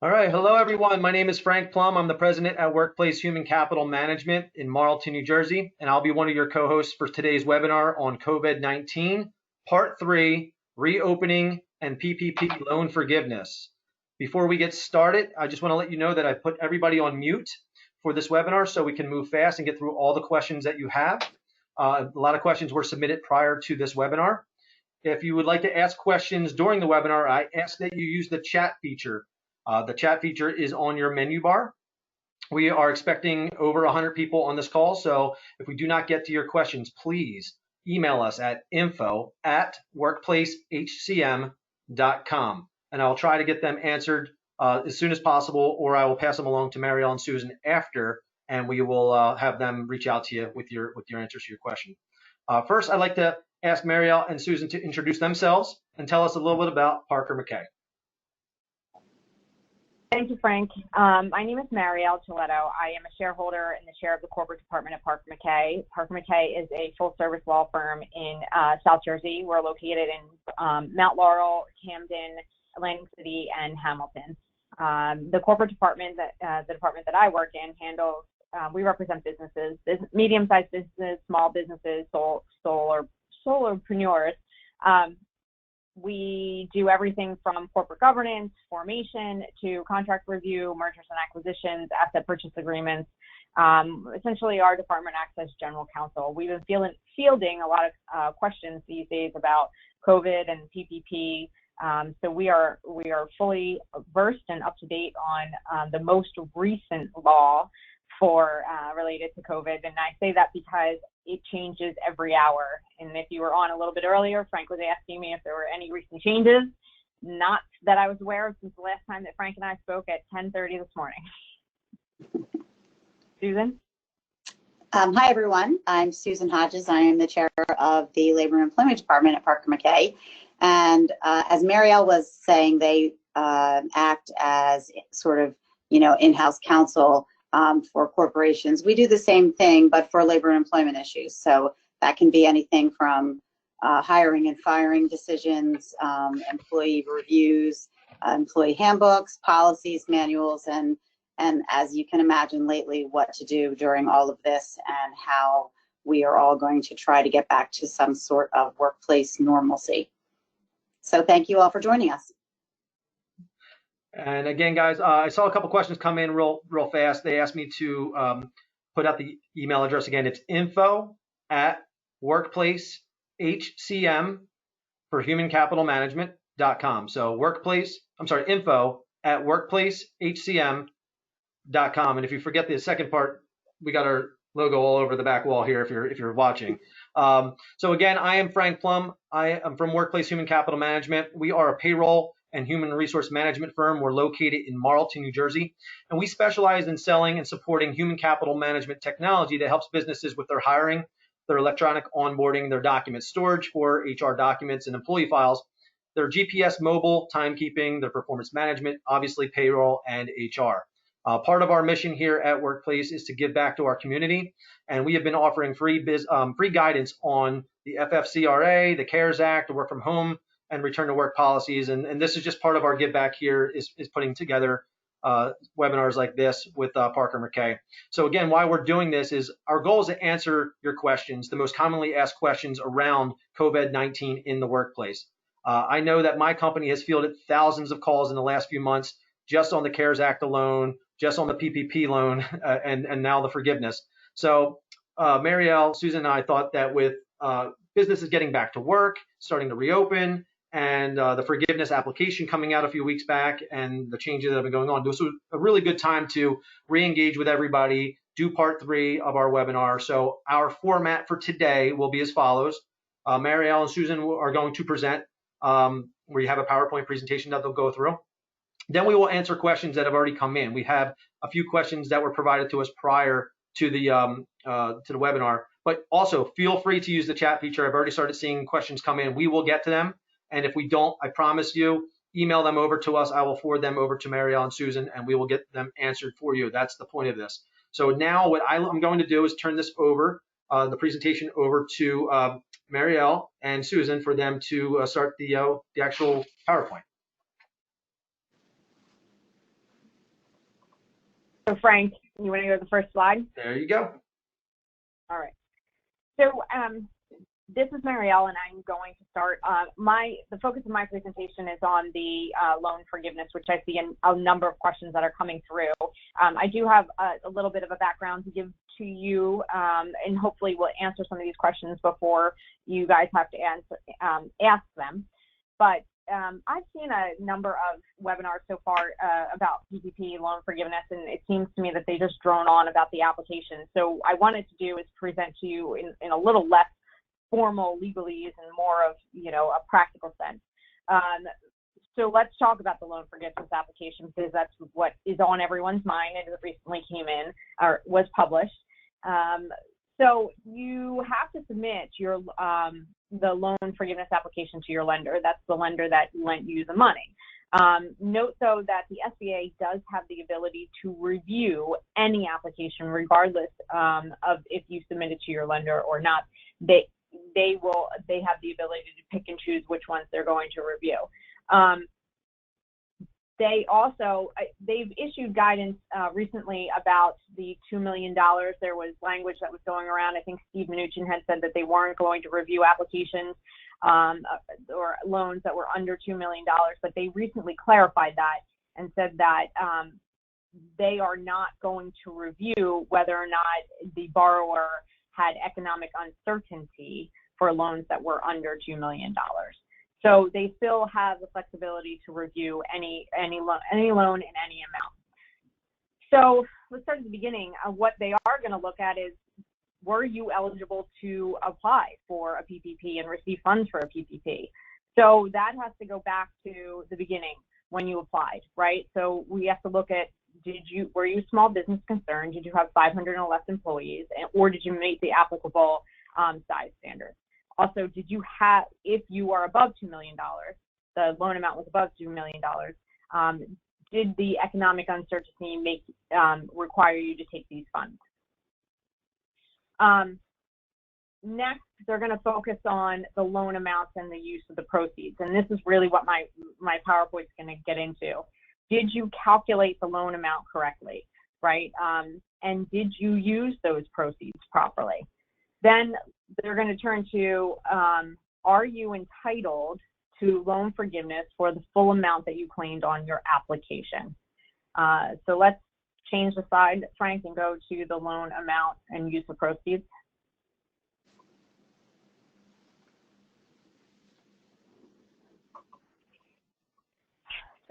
All right, hello everyone. My name is Frank Plum. I'm the president at Workplace Human Capital Management in Marlton, New Jersey, and I'll be one of your co-hosts for today's webinar on COVID-19, Part 3, Reopening and PPP Loan Forgiveness. Before we get started, I just want to let you know that I put everybody on mute for this webinar so we can move fast and get through all the questions that you have. A lot of questions were submitted prior to this webinar. If you would like to ask questions during the webinar, I ask that you use the chat feature. The chat feature is on your menu bar. We are expecting over 100 people on this call, so if we do not get to your questions, please email us at info@workplacehcm.com, and I'll try to get them answered as soon as possible, or I will pass them along to Mariel and Susan after, and we will have them reach out to you with your answers to your question. First, I'd like to ask Mariel and Susan to introduce themselves and tell us a little bit about Parker McCay. Thank you, Frank. My name is Mariel Giletto. I am a shareholder and the chair of the corporate department at Parker McCay. Parker McCay is a full-service law firm in South Jersey. We're located in Mount Laurel, Camden, Atlantic City, and Hamilton. The corporate department, the department that I work in, handles. We represent businesses, medium-sized businesses, small businesses, solopreneurs. We do everything from corporate governance, formation, to contract review, mergers and acquisitions, asset purchase agreements. Essentially, our department acts as general counsel. We've been fielding a lot of questions these days about COVID and PPP. So we are fully versed and up to date on the most recent law for related to COVID, and I say that because it changes every hour. And if you were on a little bit earlier, Frank was asking me if there were any recent changes. Not that I was aware of since the last time that Frank and I spoke at 10:30 this morning. Susan? Hi, everyone. I'm Susan Hodges. I am the chair of the Labor and Employment Department at Parker McCay. And as Mariel was saying, they act as sort of, in-house counsel for corporations. We do the same thing, but for labor and employment issues. So that can be anything from hiring and firing decisions, employee reviews, employee handbooks, policies, manuals, and as you can imagine lately, what to do during all of this and how we are all going to try to get back to some sort of workplace normalcy. So thank you all for joining us. And again, guys, I saw a couple questions come in real fast. They asked me to put out the email address again. It's info@workplacehcm for humancapitalmanagement.com. So info@workplacehcm.com. And if you forget the second part, we got our logo all over the back wall here if you're watching. So again, I am Frank Plum. I am from Workplace Human Capital Management. We are a payroll and human resource management firm. We're located in Marlton, New Jersey, and we specialize in selling and supporting human capital management technology that helps businesses with their hiring, their electronic onboarding, their document storage for HR documents and employee files, their GPS mobile timekeeping, their performance management, obviously payroll and HR. Part of our mission here at Workplace is to give back to our community, and we have been offering free guidance on the FFCRA, the CARES Act, the work from home and return to work policies, and this is just part of our give back here is putting together webinars like this with Parker McCay. So again, why we're doing this is our goal is to answer your questions, the most commonly asked questions around COVID-19 in the workplace. I know that my company has fielded thousands of calls in the last few months just on the CARES Act alone, just on the PPP loan, and now the forgiveness. So Mariel, Susan, and I thought that with businesses getting back to work, starting to reopen, and the forgiveness application coming out a few weeks back and the changes that have been going on, this was a really good time to re-engage with everybody, do part 3 of our webinar. So our format for today will be as follows. Mariel and Susan are going to present where you have a PowerPoint presentation that they'll go through. Then we will answer questions that have already come in. We have a few questions that were provided to us prior to the webinar, but also feel free to use the chat feature. I've already started seeing questions come in. We will get to them. And if we don't, I promise you, email them over to us. I will forward them over to Mariel and Susan, and we will get them answered for you. That's the point of this. So now what I'm going to do is turn this over, the presentation over to Mariel and Susan for them to start the actual PowerPoint. So Frank, you want to go to the first slide? There you go. All right. So this is Mariel, and I'm going to start. The focus of my presentation is on the loan forgiveness, which I see in a number of questions that are coming through. I do have a little bit of a background to give to you, and hopefully we'll answer some of these questions before you guys have to ask them. But I've seen a number of webinars so far about PPP loan forgiveness, and it seems to me that they just drone on about the application. So I wanted to do is present to you in a little less formal legalese and more of, a practical sense. So let's talk about the loan forgiveness application, because that's what is on everyone's mind, and it recently came in or was published. So you have to submit your the loan forgiveness application to your lender. That's the lender that lent you the money. Note, though, that the SBA does have the ability to review any application, regardless of if you submit it to your lender or not. They have the ability to pick and choose which ones they're going to review. They've issued guidance recently about the $2 million. There was language that was going around. I think Steve Mnuchin had said that they weren't going to review applications or loans that were under $2 million, but they recently clarified that and said that they are not going to review whether or not the borrower had economic uncertainty for loans that were under $2 million. So they still have the flexibility to review any loan in any amount. So let's start at the beginning. What they are going to look at is, were you eligible to apply for a PPP and receive funds for a PPP? So that has to go back to the beginning when you applied, right? So we have to look at, were you a small business concern? Did you have 500 or less employees, or did you meet the applicable size standards? Also, if you are above $2 million, the loan amount was above $2 million, did the economic uncertainty require you to take these funds? Next, they're going to focus on the loan amounts and the use of the proceeds. And this is really what my PowerPoint is going to get into. Did you calculate the loan amount correctly, right? And did you use those proceeds properly? Then they're going to turn to, are you entitled to loan forgiveness for the full amount that you claimed on your application? So let's change the slide, Frank, and go to the loan amount and use of proceeds.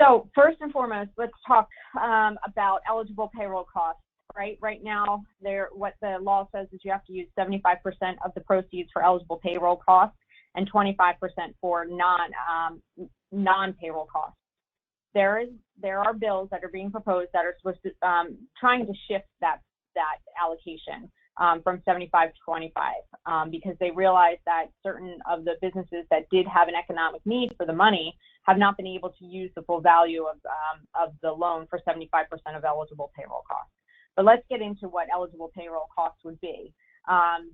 So first and foremost, let's talk about eligible payroll costs. Right now, what the law says is you have to use 75% of the proceeds for eligible payroll costs and 25% for non-payroll costs. There are bills that are being proposed that are supposed to trying to shift that allocation from 75 to 25 because they realize that certain of the businesses that did have an economic need for the money have not been able to use the full value of the loan for 75% of eligible payroll costs. But let's get into what eligible payroll costs would be.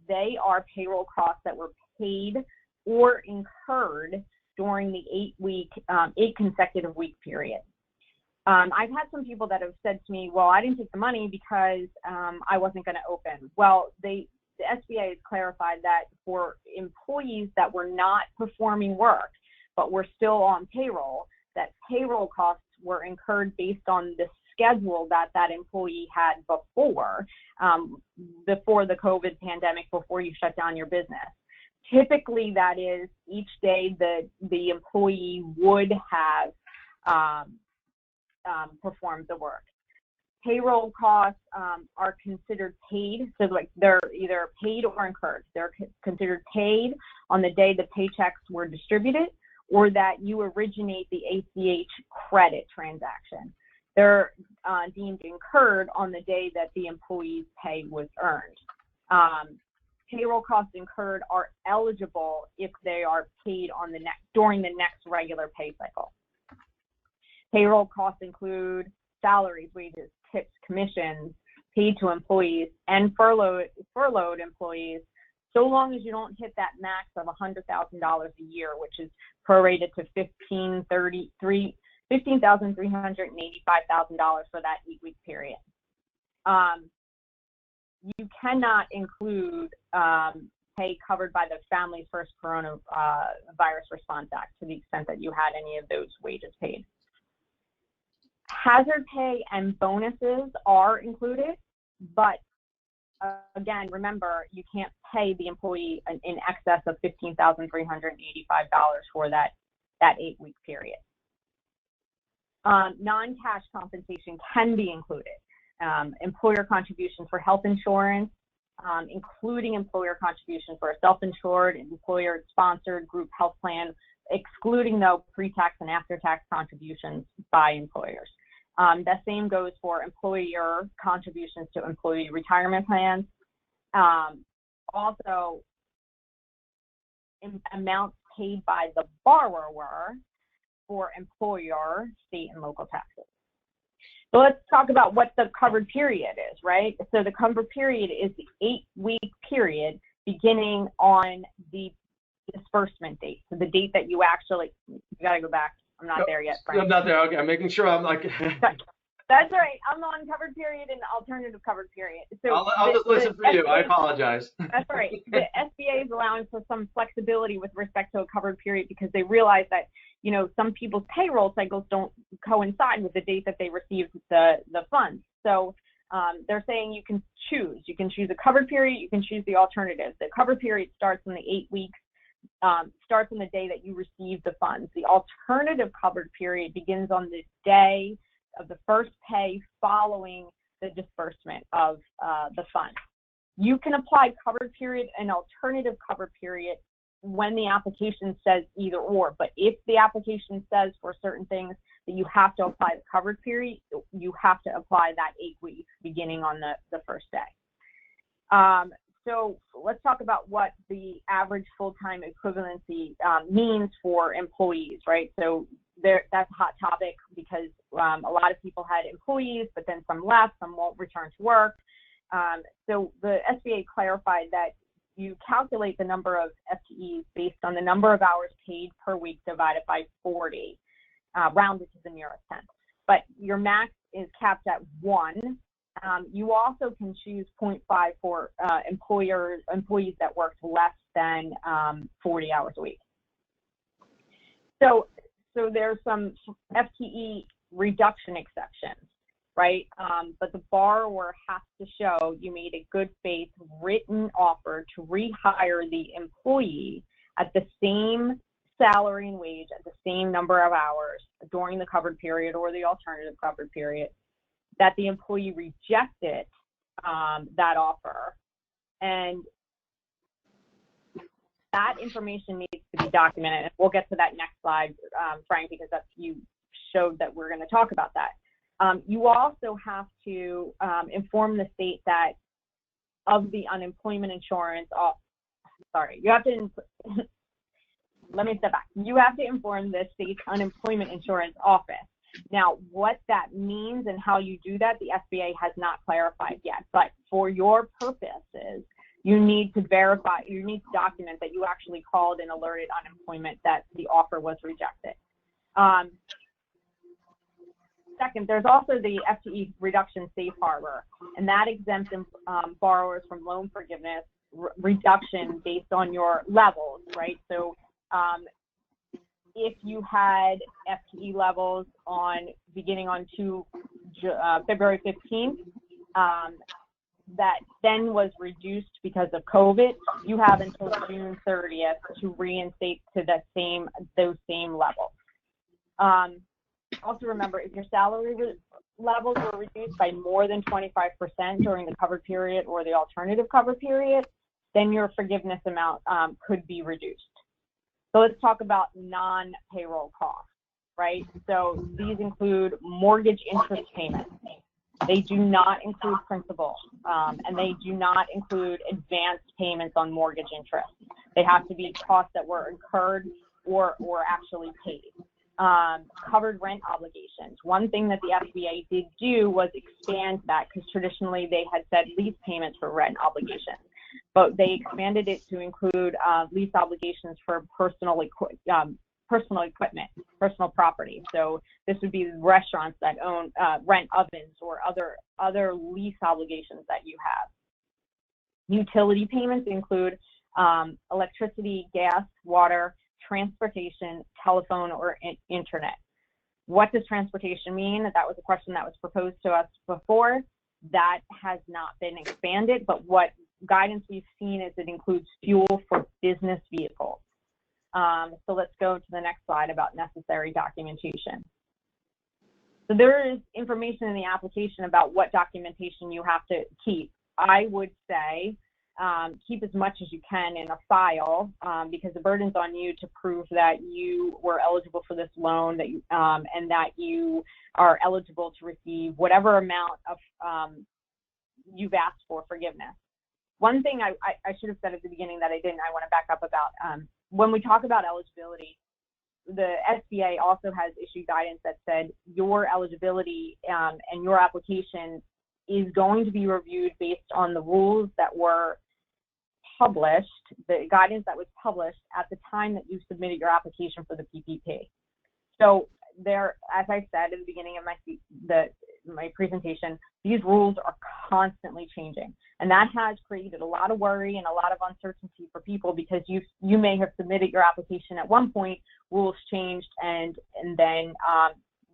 They are payroll costs that were paid or incurred during the 8 consecutive week period. I've had some people that have said to me, well, I didn't take the money because I wasn't going to open. Well, the SBA has clarified that for employees that were not performing work, but were still on payroll, that payroll costs were incurred based on the schedule that employee had before the COVID pandemic, before you shut down your business. Typically, that is each day the employee would have performed the work. Payroll costs are considered paid, so like they're either paid or incurred. They're considered paid on the day the paychecks were distributed, or that you originate the ACH credit transaction. They're deemed incurred on the day that the employee's pay was earned. Payroll costs incurred are eligible if they are paid during the next regular pay cycle. Payroll costs include salaries, wages, tips, commissions paid to employees and furloughed employees, so long as you don't hit that max of $100,000 a year, which is prorated to $15,385,000 for that 8-week period. You cannot include pay covered by the Families First Coronavirus Response Act to the extent that you had any of those wages paid. Hazard pay and bonuses are included, but again, remember, you can't pay the employee in excess of $15,385 for that 8-week period. Non-cash compensation can be included. Employer contributions for health insurance, including employer contributions for a self-insured, employer-sponsored group health plan, excluding though pre-tax and after-tax contributions by employers. The same goes for employer contributions to employee retirement plans. Also, amounts paid by the borrower for employer, state, and local taxes. So let's talk about what the covered period is, right? So the covered period is the 8-week period beginning on the disbursement date. So the date that you actually, you gotta go back. I'm not there yet, Frank. I'm not there. Okay, I'm making sure I'm like. That's all right. I'm on covered period and alternative covered period. So I'll just listen for you. I apologize. That's all right. The SBA is allowing for some flexibility with respect to a covered period because they realize that, you know, some people's payroll cycles don't coincide with the date that they received the funds. So they're saying you can choose. You can choose a covered period. You can choose the alternative. The covered period starts in the 8 weeks. Starts on the day that you receive the funds. The alternative covered period begins on the day of the first pay following the disbursement of the funds. You can apply covered period and alternative covered period when the application says either or, but if the application says for certain things that you have to apply the covered period, you have to apply that 8 weeks beginning on the first day. So let's talk about what the average full-time equivalency means for employees, right? So that's a hot topic because a lot of people had employees, but then some left, some won't return to work. So the SBA clarified that you calculate the number of FTEs based on the number of hours paid per week divided by 40, rounded to the nearest tenth. But your max is capped at 1. You also can choose 0.5 for employees that worked less than 40 hours a week. So there's some FTE reduction exceptions, right? But the borrower has to show you made a good faith written offer to rehire the employee at the same salary and wage at the same number of hours during the covered period or the alternative covered period, that the employee rejected that offer, and that information needs to be documented. And we'll get to that next slide, Frank, because you showed that we're going to talk about that. You also have to inform the state that of the unemployment insurance. You have to. Let me step back. You have to inform the state's unemployment insurance office. Now, what that means and how you do that, the SBA has not clarified yet. But for your purposes, you need to verify, you need to document that you actually called and alerted unemployment that the offer was rejected. Second, there's also the FTE reduction safe harbor, and that exempts borrowers from loan forgiveness reduction based on your levels, right? So if you had FTE levels beginning on February 15th, that then was reduced because of COVID, you have until June 30th to reinstate to those same levels. Also remember, if your salary levels were reduced by more than 25% during the covered period or the alternative covered period, then your forgiveness amount could be reduced. So let's talk about non-payroll costs, right? So these include mortgage interest payments. They do not include principal, and they do not include advanced payments on mortgage interest. They have to be costs that were incurred or actually paid. Covered rent obligations. One thing that the SBA did do was expand that, because traditionally they had said lease payments for rent obligations, but they expanded it to include lease obligations for personal personal equipment, personal property. So this would be restaurants that own rent ovens or other lease obligations that you have. Utility payments include electricity, gas, water, transportation, telephone, or internet. What does transportation mean? That was a question that was proposed to us before. That has not been expanded, but what guidance we've seen is it includes fuel for business vehicles. So let's go to the next slide about necessary documentation. So there is information in the application about what documentation you have to keep. I would say keep as much as you can in a file because the burden's on you to prove that you were eligible for this loan, that you, and that you are eligible to receive whatever amount of you've asked for forgiveness. One thing I should have said at the beginning that I didn't, I want to back up about, when we talk about eligibility, the SBA also has issued guidance that said your eligibility and your application is going to be reviewed based on the rules that were published, the guidance that was published at the time that you submitted your application for the PPP. So there, as I said at the beginning of my presentation, these rules are constantly changing, and that has created a lot of worry and a lot of uncertainty for people because you may have submitted your application at one point, rules changed, and then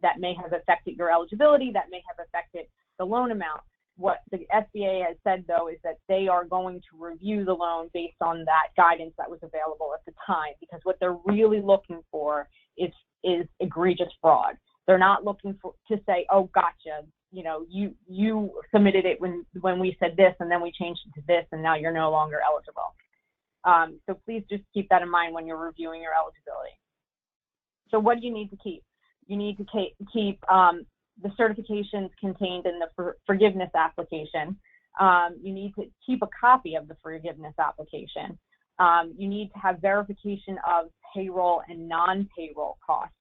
that may have affected your eligibility, that may have affected the loan amount. What the SBA has said, though, is that they are going to review the loan based on that guidance that was available at the time, because what they're really looking for is egregious fraud. They're not looking to say, oh, gotcha, you know, you submitted it when we said this, and then we changed it to this, and now you're no longer eligible. So please just keep that in mind when you're reviewing your eligibility. So what do you need to keep? You need to keep the certifications contained in the forgiveness application. You need to keep a copy of the forgiveness application. You need to have verification of payroll and non-payroll costs.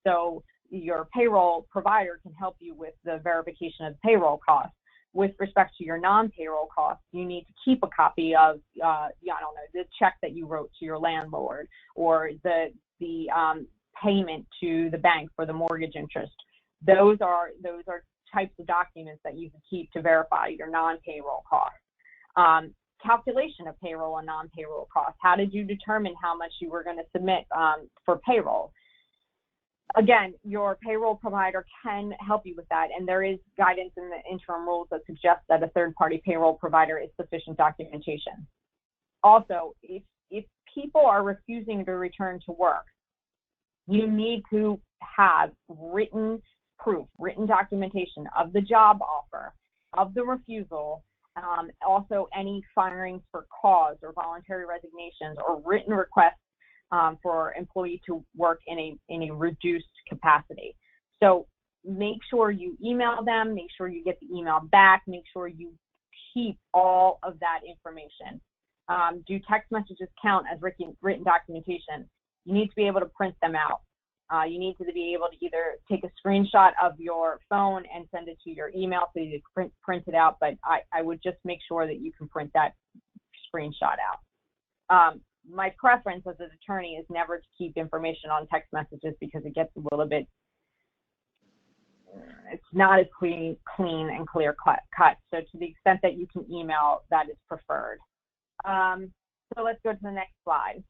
So your payroll provider can help you with the verification of payroll costs. With respect to your non-payroll costs, you need to keep a copy of, I don't know, the check that you wrote to your landlord, or the payment to the bank for the mortgage interest. Those are types of documents that you can keep to verify your non-payroll costs. Calculation of payroll and non-payroll costs. How did you determine how much you were going to submit for payroll? Again, your payroll provider can help you with that, and there is guidance in the interim rules that suggests that a third-party payroll provider is sufficient documentation. Also, if people are refusing to return to work, you need to have written proof, written documentation of the job offer, of the refusal, also any firings for cause or voluntary resignations, or written requests for employee to work in a reduced capacity. So make sure you email them, make sure you get the email back, make sure you keep all of that information. Do text messages count as written documentation? You need to be able to print them out. You need to be able to either take a screenshot of your phone and send it to your email so you print it out, but I would just make sure that you can print that screenshot out. My preference as an attorney is never to keep information on text messages because it gets a little bit, it's not as clean and clear cut. So to the extent that you can email, that is preferred. So let's go to the next slide.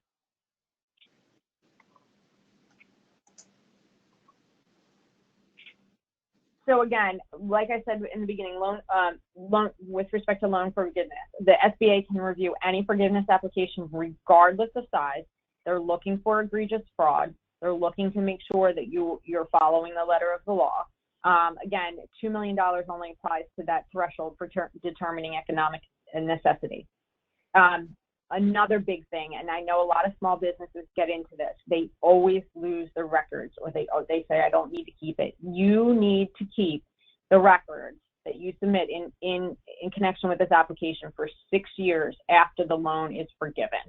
So again, like I said in the beginning, loan with respect to loan forgiveness, the SBA can review any forgiveness application regardless of size. They're looking for egregious fraud. They're looking to make sure that you're following the letter of the law. Again, $2 million only applies to that threshold for determining economic necessity. Another big thing, and I know a lot of small businesses get into this, they always lose their records, or they say, I don't need to keep it. You need to keep the records that you submit in connection with this application for 6 years after the loan is forgiven.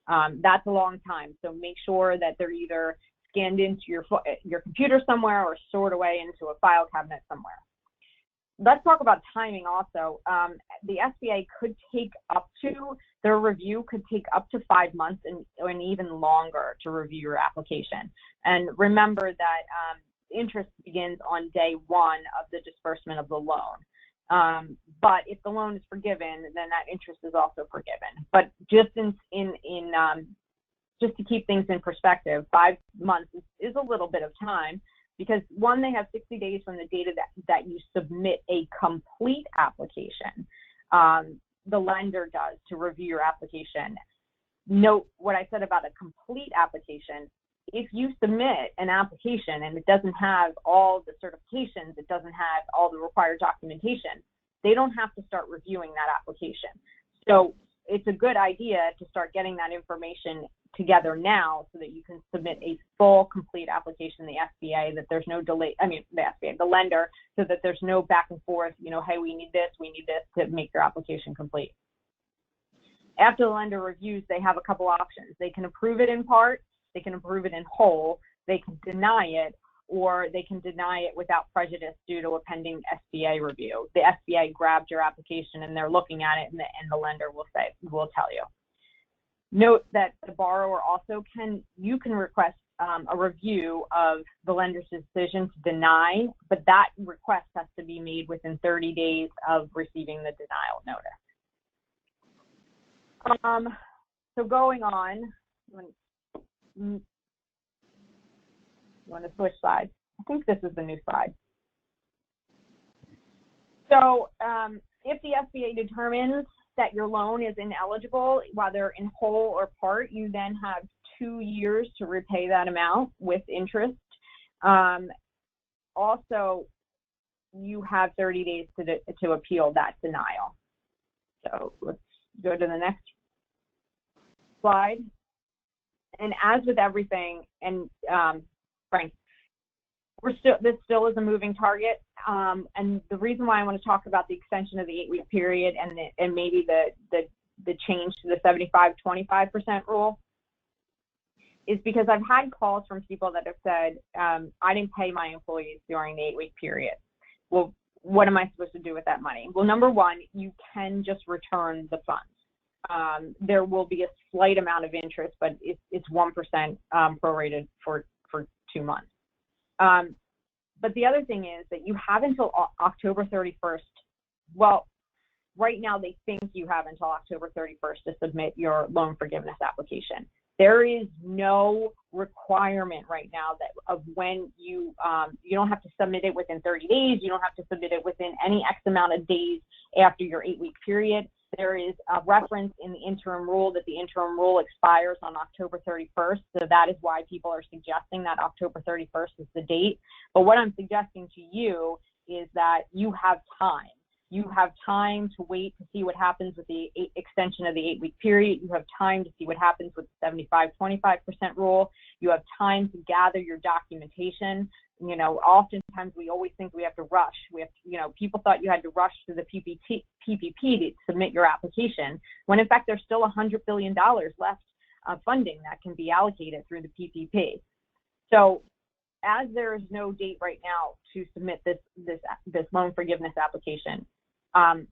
That's a long time, so make sure that they're either scanned into your computer somewhere or stored away into a file cabinet somewhere. let's talk about timing also. The SBA could take up to, their review could take up to 5 months and even longer to review your application. And remember that interest begins on day 1 of the disbursement of the loan. But if the loan is forgiven, then that interest is also forgiven. But just just to keep things in perspective, 5 months is a little bit of time, because one, they have 60 days from the date that you submit a complete application. The lender does to review your application. Note what I said about a complete application. If you submit an application and it doesn't have all the certifications, it doesn't have all the required documentation, they don't have to start reviewing that application. So it's a good idea to start getting that information together now so that you can submit a full, complete application to the SBA, that there's no delay, the lender, so that there's no back and forth, hey, we need this to make your application complete. After the lender reviews, they have a couple options. They can approve it in part, they can approve it in whole, they can deny it, or they can deny it without prejudice due to a pending SBA review. The SBA grabbed your application and they're looking at it, and the lender will tell you. Note that the borrower also can request a review of the lender's decision to deny, but that request has to be made within 30 days of receiving the denial notice. So going on, you want to switch slides? I think this is the new slide. So if the SBA determines that your loan is ineligible, whether in whole or part, you then have 2 years to repay that amount with interest. Also, you have 30 days to appeal that denial. So let's go to the next slide. And as with everything, and Frank, this still is a moving target. And the reason why I want to talk about the extension of the 8-week period and maybe the change to the 75-25% rule is because I've had calls from people that have said, I didn't pay my employees during the 8-week period. Well, what am I supposed to do with that money? Well, number one, you can just return the funds. There will be a slight amount of interest, but it's 1% prorated for 2 months. But the other thing is that you have until October 31st. Well, right now they think you have until October 31st to submit your loan forgiveness application. There is no requirement right now that of when you don't have to submit it within 30 days. You don't have to submit it within any X amount of days after your 8-week period. There is a reference in the interim rule that the interim rule expires on October 31st. So that is why people are suggesting that October 31st is the date. But what I'm suggesting to you is that you have time. You have time to wait to see what happens with the extension of the 8-week period. You have time to see what happens with the 75-25% rule. You have time to gather your documentation. Oftentimes we always think we have to rush. People thought you had to rush through the PPP to submit your application, when in fact there's still $100 billion left of funding that can be allocated through the PPP. So as there is no date right now to submit this loan forgiveness application,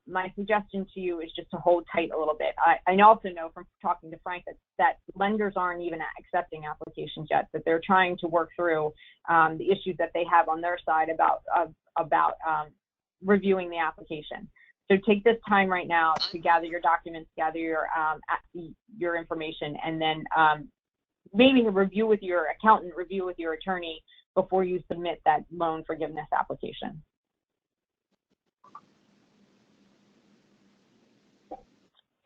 my suggestion to you is just to hold tight a little bit. I also know from talking to Frank that lenders aren't even accepting applications yet, that they're trying to work through the issues that they have on their side about reviewing the application. So take this time right now to gather your documents, gather your information, and then maybe review with your accountant, review with your attorney before you submit that loan forgiveness application.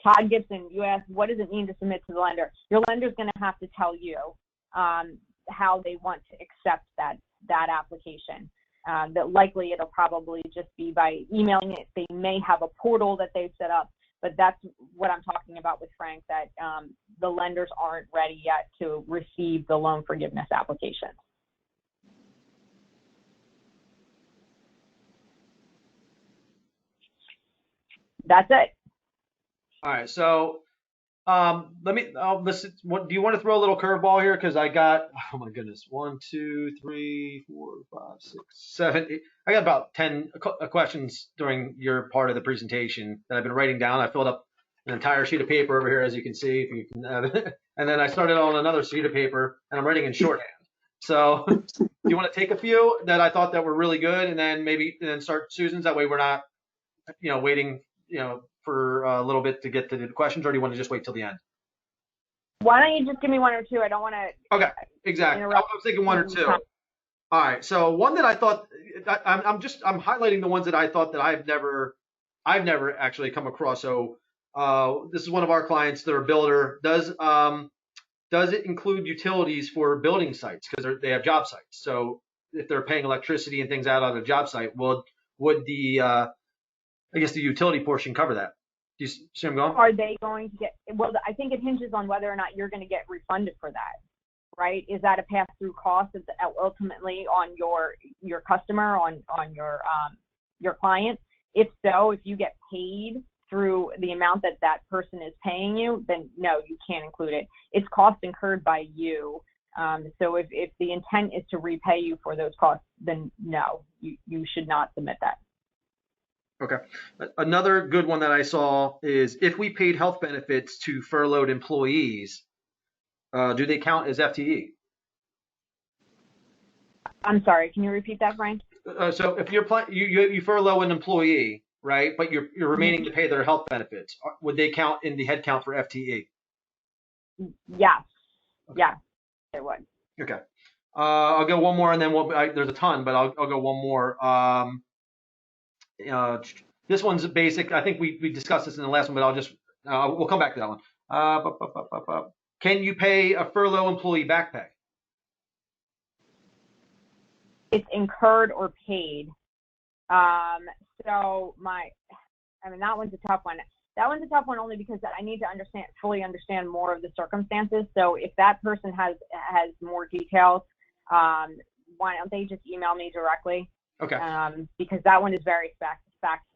Todd Gibson, you asked, what does it mean to submit to the lender? Your lender's going to have to tell you how they want to accept that application. That likely it'll probably just be by emailing it. They may have a portal that they've set up, but that's what I'm talking about with Frank, that the lenders aren't ready yet to receive the loan forgiveness application. That's it. All right, so Let me. Listen. What do you want to throw a little curveball here? Because I got. Oh my goodness. 1, 2, 3, 4, 5, 6, 7, 8. I got about 10 questions during your part of the presentation that I've been writing down. I filled up an entire sheet of paper over here, as you can see. If you can, and then I started on another sheet of paper, and I'm writing in shorthand. So, do you want to take a few that I thought that were really good, and then start Susan's? That way, we're not, waiting, for a little bit to get to the questions, or do you want to just wait till the end? Why don't you just give me one or two? I don't want to. Okay, exactly. I was thinking one or two. All right. So one that I thought, I'm highlighting the ones that I thought that I've never actually come across. So this is one of our clients. They're a builder. Does it include utilities for building sites? Because they have job sites. So if they're paying electricity and things out on a job site, would the I guess the utility portion cover that? Do you see where I'm going? Are they going to get, well, I think it hinges on whether or not you're going to get refunded for that, right? Is that a pass-through cost ultimately on your customer, on your client? If so, if you get paid through the amount that person is paying you, then no, you can't include it. It's cost incurred by you. So if the intent is to repay you for those costs, then no, you should not submit that. Okay. Another good one that I saw is if we paid health benefits to furloughed employees, do they count as FTE? I'm sorry, can you repeat that, Frank? So if you furlough an employee, right, but you're remaining to pay their health benefits, would they count in the head count for FTE? Yes. Okay. Yeah, they would. Okay. I'll go one more, and then there's a ton, but I'll go one more. This one's basic. I think we discussed this in the last one, but we'll come back to that one. Can you pay a furlough employee back pay? It's incurred or paid. That one's a tough one. That one's a tough one only because I need to fully understand more of the circumstances. So if that person has more details, why don't they just email me directly? Okay. Because that one is very fact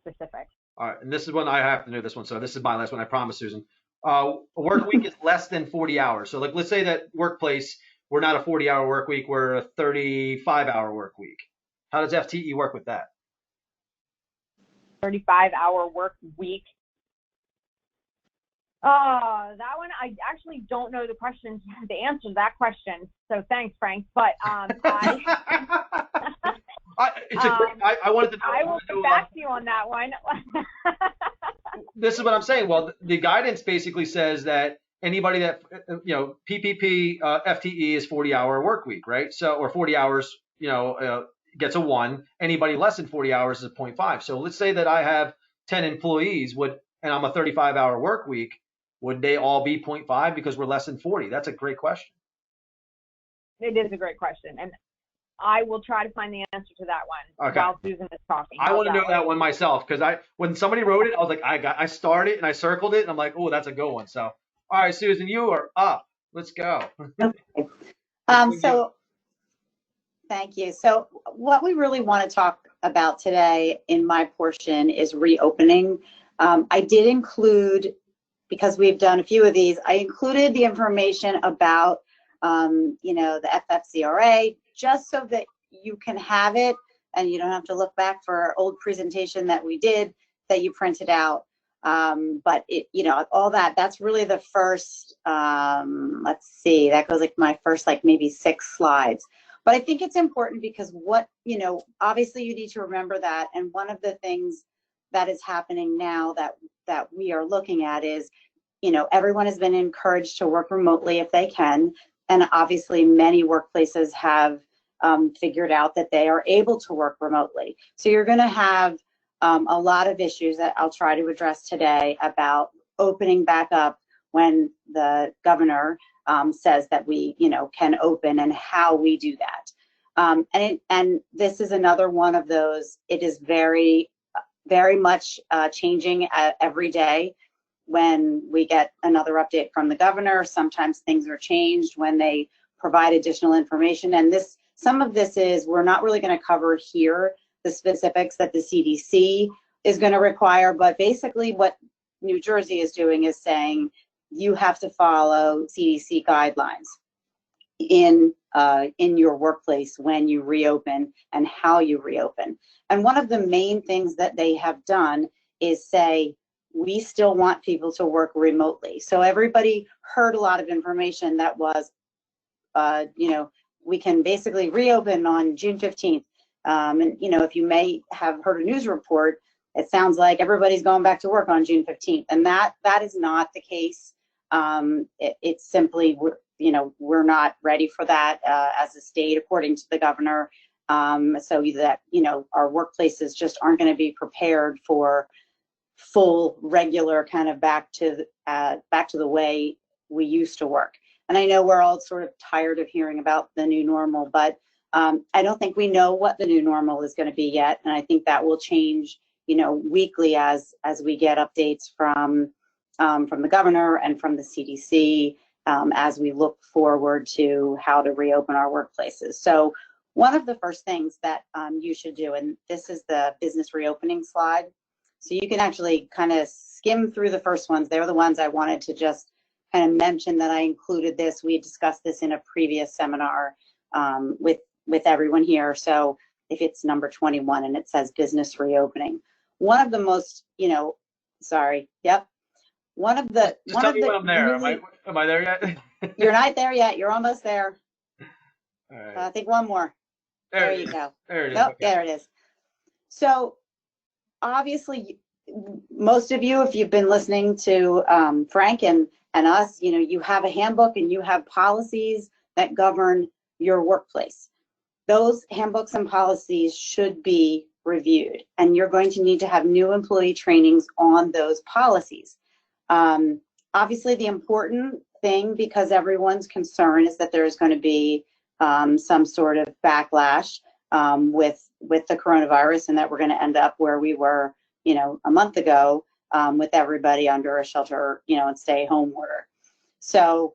specific. All right, and this is one I have to know this one. So this is my last one, I promise, Susan. A work week is less than 40 hours. So let's say that workplace, we're not a 40-hour work week, we're a 35-hour work week. How does FTE work with that? 35-hour work week. That one, I actually don't know the answer to that question. So thanks, Frank. But I wanted to know. I will get back to you on that one. This is what I'm saying. Well, the guidance basically says that anybody that, PPP FTE is 40-hour work week, right? So, or 40 hours, gets a 1. Anybody less than 40 hours is a 0.5. So let's say that I have 10 employees and I'm a 35-hour work week. Would they all be 0.5 because we're less than 40? That's a great question. It is a great question. And I will try to find the answer to that one while Susan is talking. I want to know that one myself because when somebody wrote it, I was like, I started and I circled it and I'm like, oh, that's a good one. So, all right, Susan, you are up. Let's go. Okay. So thank you. So what we really want to talk about today in my portion is reopening. I did include, because we've done a few of these, I included the information about, the FFCRA, just so that you can have it and you don't have to look back for our old presentation that we did that you printed out. But all that's really the first, let's see, that goes like my first, maybe 6 slides. But I think it's important because obviously you need to remember that. And one of the things that is happening now that we are looking at is, everyone has been encouraged to work remotely if they can. And obviously many workplaces have figured out that they are able to work remotely. So you're going to have a lot of issues that I'll try to address today about opening back up when the governor says that we, can open and how we do that. And this is another one of those. It is very, very much changing every day. When we get another update from the governor, sometimes things are changed when they provide additional information. And some of this we're not really going to cover here, the specifics that the CDC is going to require, but basically what New Jersey is doing is saying, you have to follow CDC guidelines in your workplace when you reopen and how you reopen. And one of the main things that they have done is say, we still want people to work remotely. So everybody heard a lot of information that was, you know, we can basically reopen on June 15th. And, you know, if you may have heard a news report, it sounds like everybody's going back to work on June 15th. And that is not the case. It's simply, you know, we're not ready for that as a state, according to the governor. So that, you know, our workplaces just aren't going to be prepared for full, regular kind of back to the way we used to work. And I know we're all sort of tired of hearing about the new normal, but I don't think we know what the new normal is going to be yet. And I think that will change, you know, weekly as we get updates from the governor and from the CDC as we look forward to how to reopen our workplaces. So one of the first things that you should do, and this is the business reopening slide, so you can actually kind of skim through the first ones. They're the ones I wanted to just kind of mention that I included this. We discussed this in a previous seminar with everyone here. So if it's number 21 and it says business reopening, one of the most, you know, sorry, yep. One of the, just tell me when I'm there. Really, am I there yet? You're not there yet. You're almost there. All right. I think one more. There you go. There it is. Nope, Okay. there it is. So obviously, most of you, if you've been listening to Frank and us, you know, you have a handbook and you have policies that govern your workplace. Those handbooks and policies should be reviewed, and you're going to need to have new employee trainings on those policies. Obviously, the important thing, because everyone's concern, is that there's going to be some sort of backlash with the coronavirus, and that we're going to end up where we were, you know, a month ago with everybody under a shelter, you know, and stay home order. So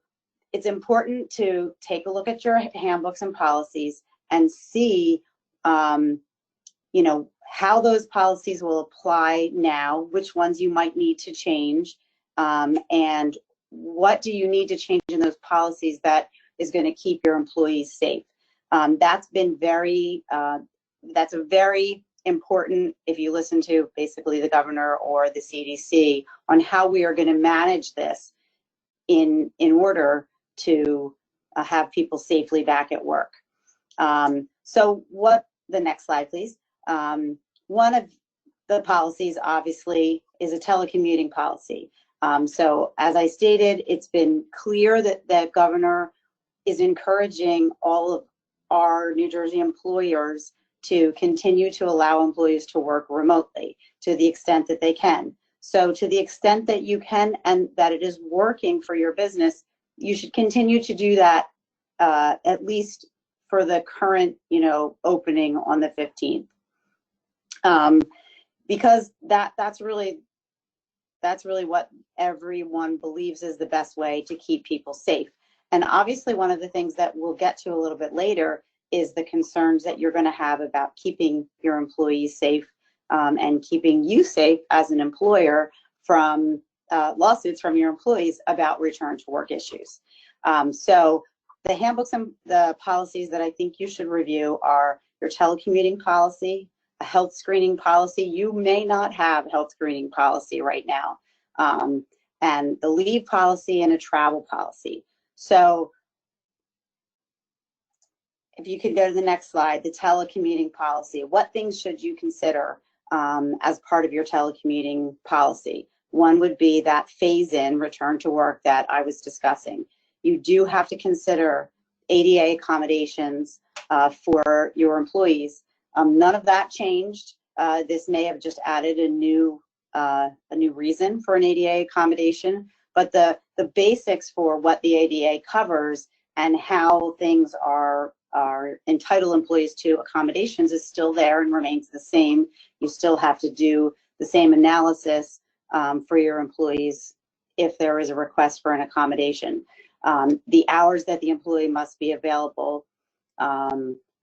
it's important to take a look at your handbooks and policies and see, you know, how those policies will apply now, which ones you might need to change, and what do you need to change in those policies that is going to keep your employees safe. That's been very, that's a very important, if you listen to basically the governor or the CDC, on how we are going to manage this in order to have people safely back at work. So what, the next slide, please. One of the policies, obviously, is a telecommuting policy. So as I stated, it's been clear that the governor is encouraging all of our New Jersey employers to continue to allow employees to work remotely to the extent that they can. So to the extent that you can and that it is working for your business, you should continue to do that at least for the current, you know, opening on the 15th. Because that's really what everyone believes is the best way to keep people safe. And obviously, one of the things that we'll get to a little bit later is the concerns that you're going to have about keeping your employees safe and keeping you safe as an employer from lawsuits from your employees about return to work issues. So the handbooks and the policies that I think you should review are your telecommuting policy, a health screening policy. You may not have a health screening policy right now, and the leave policy and a travel policy. So if you could go to the next slide, the telecommuting policy. What things should you consider as part of your telecommuting policy? One would be that phase-in return to work that I was discussing. You do have to consider ADA accommodations for your employees. None of that changed. This may have just added a new reason for an ADA accommodation, but the basics for what the ADA covers and how things are entitle employees to accommodations is still there and remains the same. You still have to do the same analysis for your employees if there is a request for an accommodation. The hours that the employee must be available.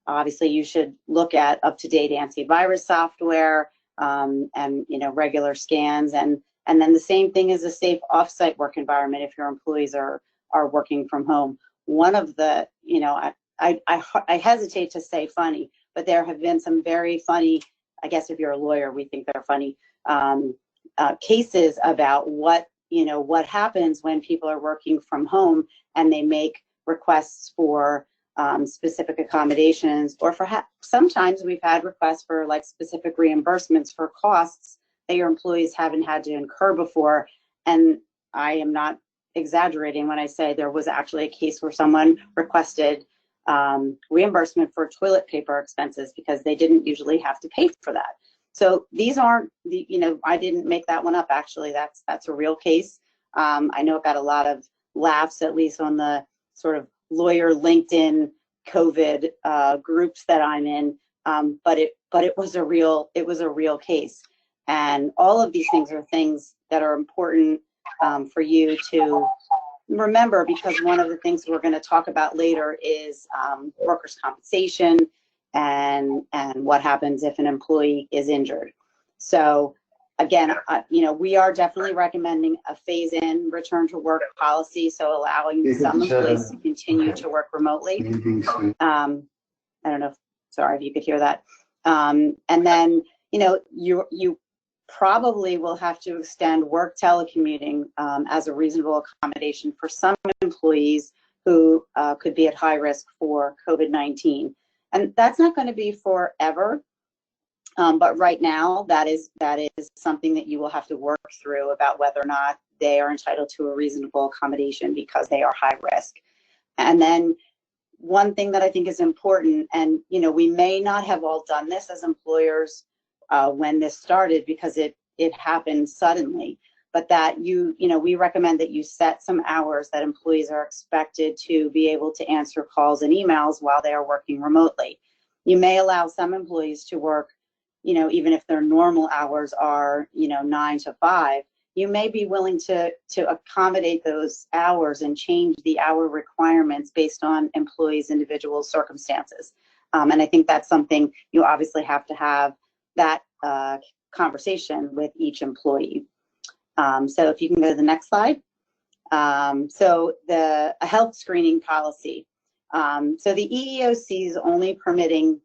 Obviously, you should look at up-to-date antivirus software and, you know, regular scans and And then the same thing is a safe offsite work environment if your employees are working from home. One of the, I hesitate to say funny, but there have been some very funny, I guess if you're a lawyer, we think they're funny, cases about what happens when people are working from home and they make requests for specific accommodations, or for sometimes we've had requests for like specific reimbursements for costs that your employees haven't had to incur before. And I am not exaggerating when I say there was actually a case where someone requested reimbursement for toilet paper expenses because they didn't usually have to pay for that. So these aren't I didn't make that one up. Actually, that's a real case. I know it got a lot of laughs, at least on the sort of lawyer LinkedIn COVID groups that I'm in. But it was a real case. And all of these things are things that are important for you to remember, because one of the things we're going to talk about later is workers' compensation and what happens if an employee is injured. So again, we are definitely recommending a phase-in return to work policy, so allowing some employees to continue to work remotely. I don't know, sorry if you could hear that. And then, you probably will have to extend work telecommuting as a reasonable accommodation for some employees who could be at high risk for COVID-19. And that's not going to be forever, but right now that is something that you will have to work through about whether or not they are entitled to a reasonable accommodation because they are high risk. And then one thing that I think is important, and we may not have all done this as employers when this started because it happened suddenly, but that we recommend that you set some hours that employees are expected to be able to answer calls and emails while they are working remotely. You may allow some employees to work, even if their normal hours are 9 to 5, you may be willing to accommodate those hours and change the hour requirements based on employees' individual circumstances. And I think that's something you obviously have to have that conversation with each employee. So if you can go to the next slide. So a health screening policy. So the EEOC is only permitting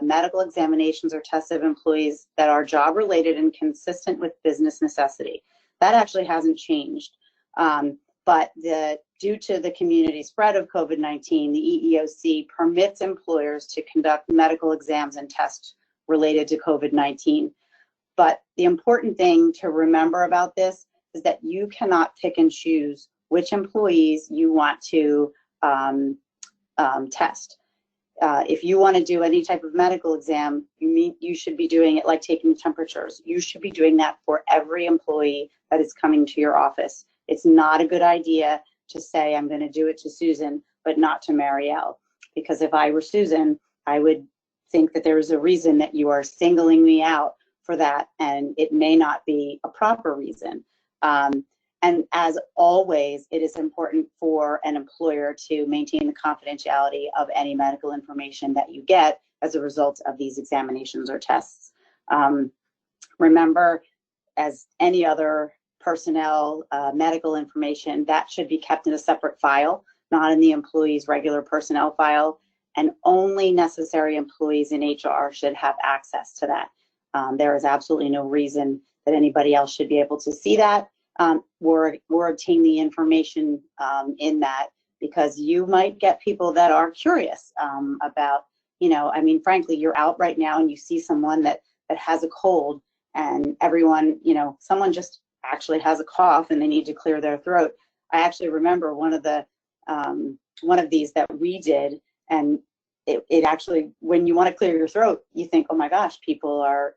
medical examinations or tests of employees that are job related and consistent with business necessity. That actually hasn't changed. But due to the community spread of COVID-19, the EEOC permits employers to conduct medical exams and tests related to COVID-19. But the important thing to remember about this is that you cannot pick and choose which employees you want to test. If you want to do any type of medical exam, you should be doing it like taking temperatures. You should be doing that for every employee that is coming to your office. It's not a good idea to say, I'm going to do it to Susan, but not to Mariel. Because if I were Susan, I would think that there is a reason that you are singling me out for that, and it may not be a proper reason. And as always, it is important for an employer to maintain the confidentiality of any medical information that you get as a result of these examinations or tests. Remember, as any other personnel medical information, that should be kept in a separate file, not in the employee's regular personnel file, and only necessary employees in HR should have access to that. There is absolutely no reason that anybody else should be able to see that or obtain the information in that, because you might get people that are curious about, frankly, you're out right now and you see someone that has a cold, and everyone, someone just actually has a cough and they need to clear their throat. I actually remember one of these that we did, and it actually, when you want to clear your throat, you think, oh my gosh, people are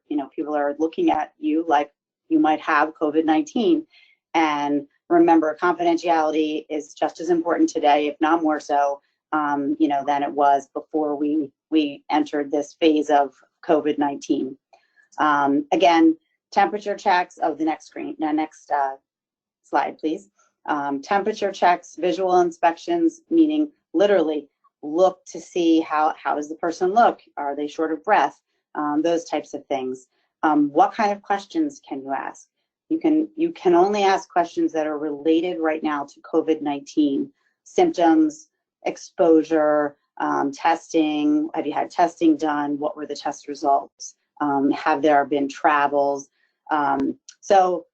looking at you like you might have COVID-19. And remember, confidentiality is just as important today, if not more so, than it was before we entered this phase of COVID-19. Again, temperature checks. Oh, the next screen. No, next slide, please. Temperature checks, visual inspections, meaning literally look to see how does the person look? Are they short of breath? Those types of things. What kind of questions can you ask? You can only ask questions that are related right now to COVID-19 symptoms, exposure, testing. Have you had testing done? What were the test results? Have there been travels? So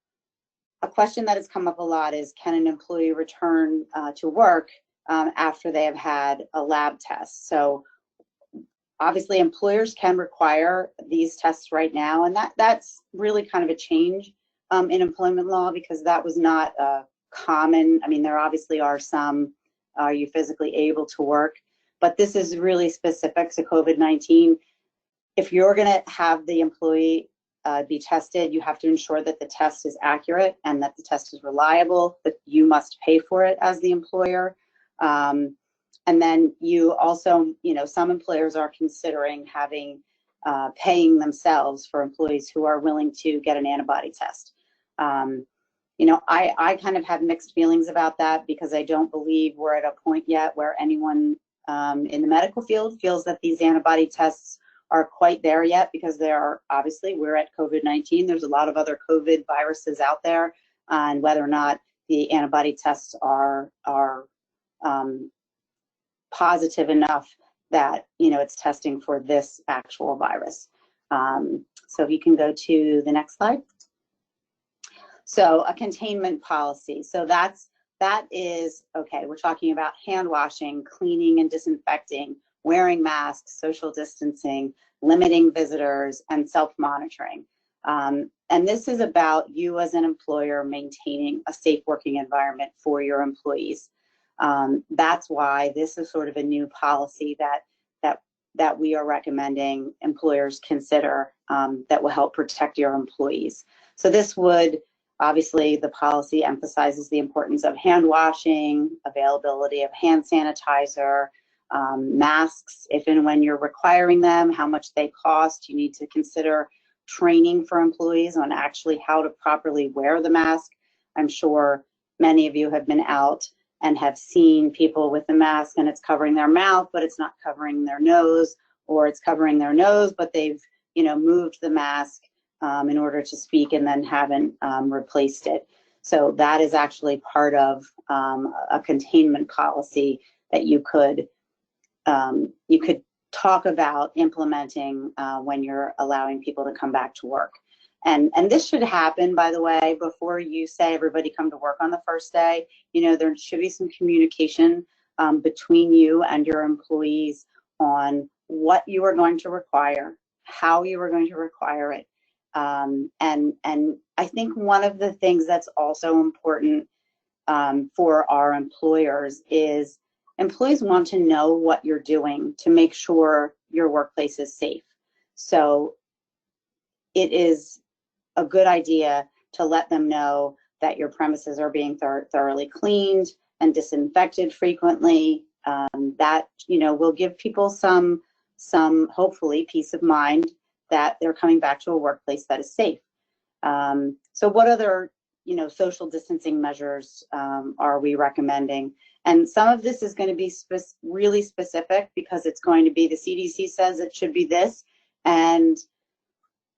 a question that has come up a lot is, can an employee return to work after they have had a lab test? So obviously employers can require these tests right now, and that's really kind of a change in employment law, because that was not common. I mean, there obviously are some, are you physically able to work? But this is really specific to COVID-19. If you're going to have the employee be tested, you have to ensure that the test is accurate and that the test is reliable, that you must pay for it as the employer. And then you also, some employers are considering having paying themselves for employees who are willing to get an antibody test. I kind of have mixed feelings about that, because I don't believe we're at a point yet where anyone in the medical field feels that these antibody tests are quite there yet, because there are, obviously, we're at COVID-19. There's a lot of other COVID viruses out there, and whether or not the antibody tests are positive enough that it's testing for this actual virus. So if you can go to the next slide. So a containment policy. So that is, okay, we're talking about hand washing, cleaning and disinfecting, wearing masks, social distancing, limiting visitors, and self-monitoring. And this is about you as an employer maintaining a safe working environment for your employees. That's why this is sort of a new policy that we are recommending employers consider, that will help protect your employees. So this would, obviously, the policy emphasizes the importance of hand washing, availability of hand sanitizer, masks, if and when you're requiring them, how much they cost. You need to consider training for employees on actually how to properly wear the mask. I'm sure many of you have been out and have seen people with the mask and it's covering their mouth, but it's not covering their nose, or it's covering their nose, but they've moved the mask in order to speak and then haven't replaced it. So that is actually part of a containment policy that you could talk about implementing when you're allowing people to come back to work. And this should happen, by the way, before you say everybody come to work on the first day. There should be some communication between you and your employees on what you are going to require, how you are going to require it. And I think one of the things that's also important for our employers is employees want to know what you're doing to make sure your workplace is safe. So it is a good idea to let them know that your premises are being thoroughly cleaned and disinfected frequently. That will give people some hopefully peace of mind that they're coming back to a workplace that is safe. So what other social distancing measures are we recommending? And some of this is going to be really specific, because it's going to be, the CDC says it should be this, and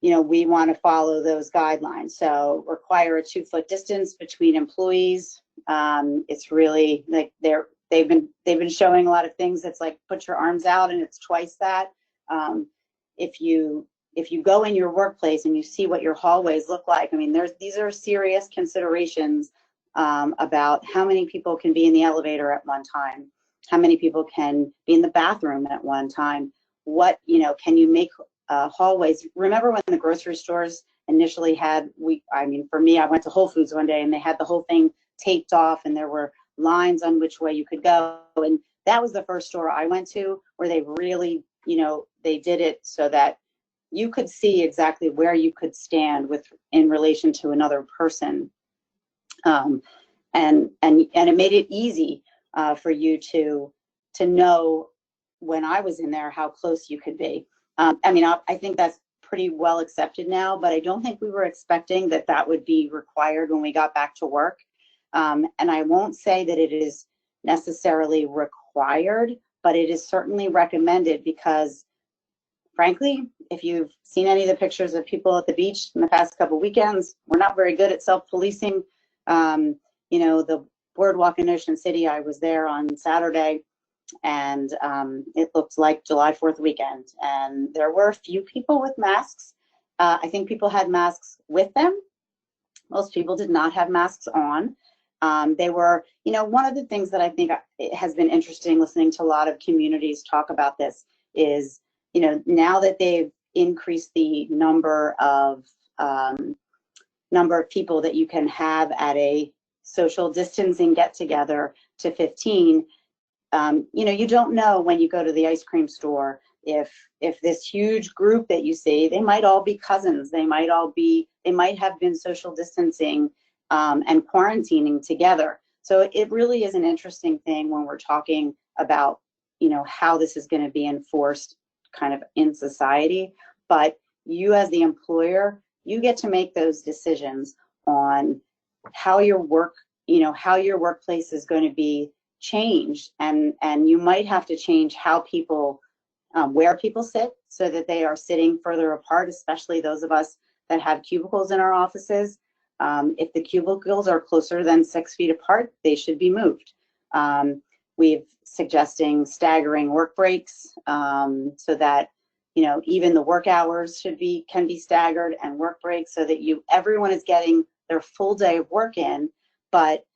we want to follow those guidelines. So require a 2-foot distance between employees. It's really like they've been showing a lot of things. It's like put your arms out, and it's twice that. If you go in your workplace and you see what your hallways look like, I mean, these are serious considerations about how many people can be in the elevator at one time, how many people can be in the bathroom at one time. What can you make hallways? Remember when the grocery stores initially had, for me, I went to Whole Foods one day and they had the whole thing taped off and there were lines on which way you could go. And that was the first store I went to where they really, they did it so that you could see exactly where you could stand in relation to another person. And it made it easy for you to know, when I was in there, how close you could be. I think that's pretty well accepted now, but I don't think we were expecting that would be required when we got back to work. And I won't say that it is necessarily required, but it is certainly recommended, because frankly, if you've seen any of the pictures of people at the beach in the past couple of weekends, we're not very good at self-policing. You know, the boardwalk in Ocean City, I was there on Saturday, and it looked like July 4th weekend. And there were a few people with masks. I think people had masks with them. Most people did not have masks on. They were, you know, one of the things that I think has been interesting listening to a lot of communities talk about this is, you know, now that they've increased the number of people that you can have at a social distancing get together to 15, you know, you don't know when you go to the ice cream store if this huge group that you see, they might all be cousins, they might have been social distancing and quarantining together. So it really is an interesting thing when we're talking about, you know, how this is going to be enforced kind of in society. But you as the employer, you get to make those decisions on how your work, you know, how your workplace is going to be changed, and you might have to change how people where people sit so that they are sitting further apart, especially those of us that have cubicles in our offices. If the cubicles are closer than 6 feet apart, they should be moved. We've suggesting staggering work breaks so that, you know, even the work hours can be staggered, and work breaks so that everyone is getting their full day of work in, but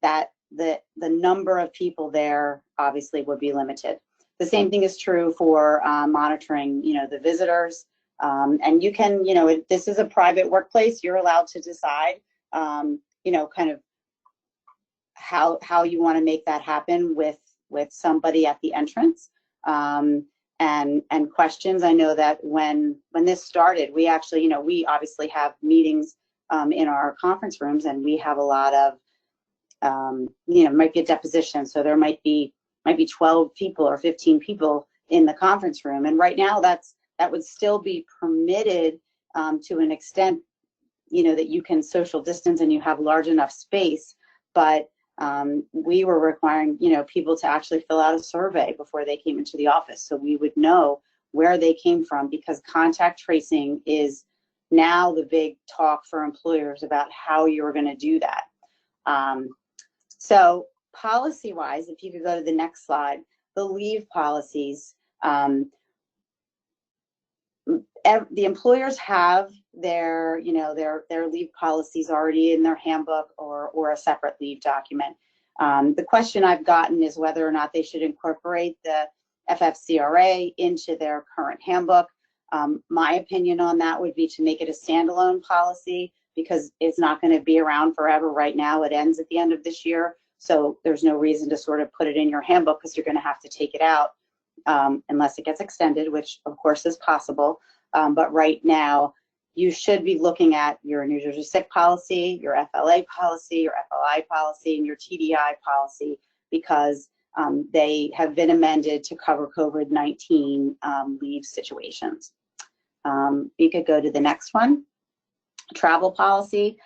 that the number of people there obviously would be limited. The same thing is true for monitoring, you know, the visitors. And you can, you know, this is a private workplace. You're allowed to decide, you know, kind of how you want to make that happen with somebody at the entrance. And questions. I know that when this started, we actually, you know, we obviously have meetings in our conference rooms, and we have a lot of, you know, might be a deposition. So there might be 12 people or 15 people in the conference room. And right now that would still be permitted to an extent, you know, that you can social distance and you have large enough space. But we were requiring, you know, people to actually fill out a survey before they came into the office, so we would know where they came from, because contact tracing is now the big talk for employers about how you're going to do that. So policy-wise, if you could go to the next slide, the leave policies. The employers have their, you know, their leave policies already in their handbook or a separate leave document. The question I've gotten is whether or not they should incorporate the FFCRA into their current handbook. My opinion on that would be to make it a standalone policy, because it's not going to be around forever. Right now, it ends at the end of this year, so there's no reason to sort of put it in your handbook, because you're going to have to take it out unless it gets extended, which of course is possible. But right now, you should be looking at your New Jersey sick policy, your FLA policy, your FLI policy, and your TDI policy, because they have been amended to cover COVID-19 leave situations. You could go to the next one. Travel policy.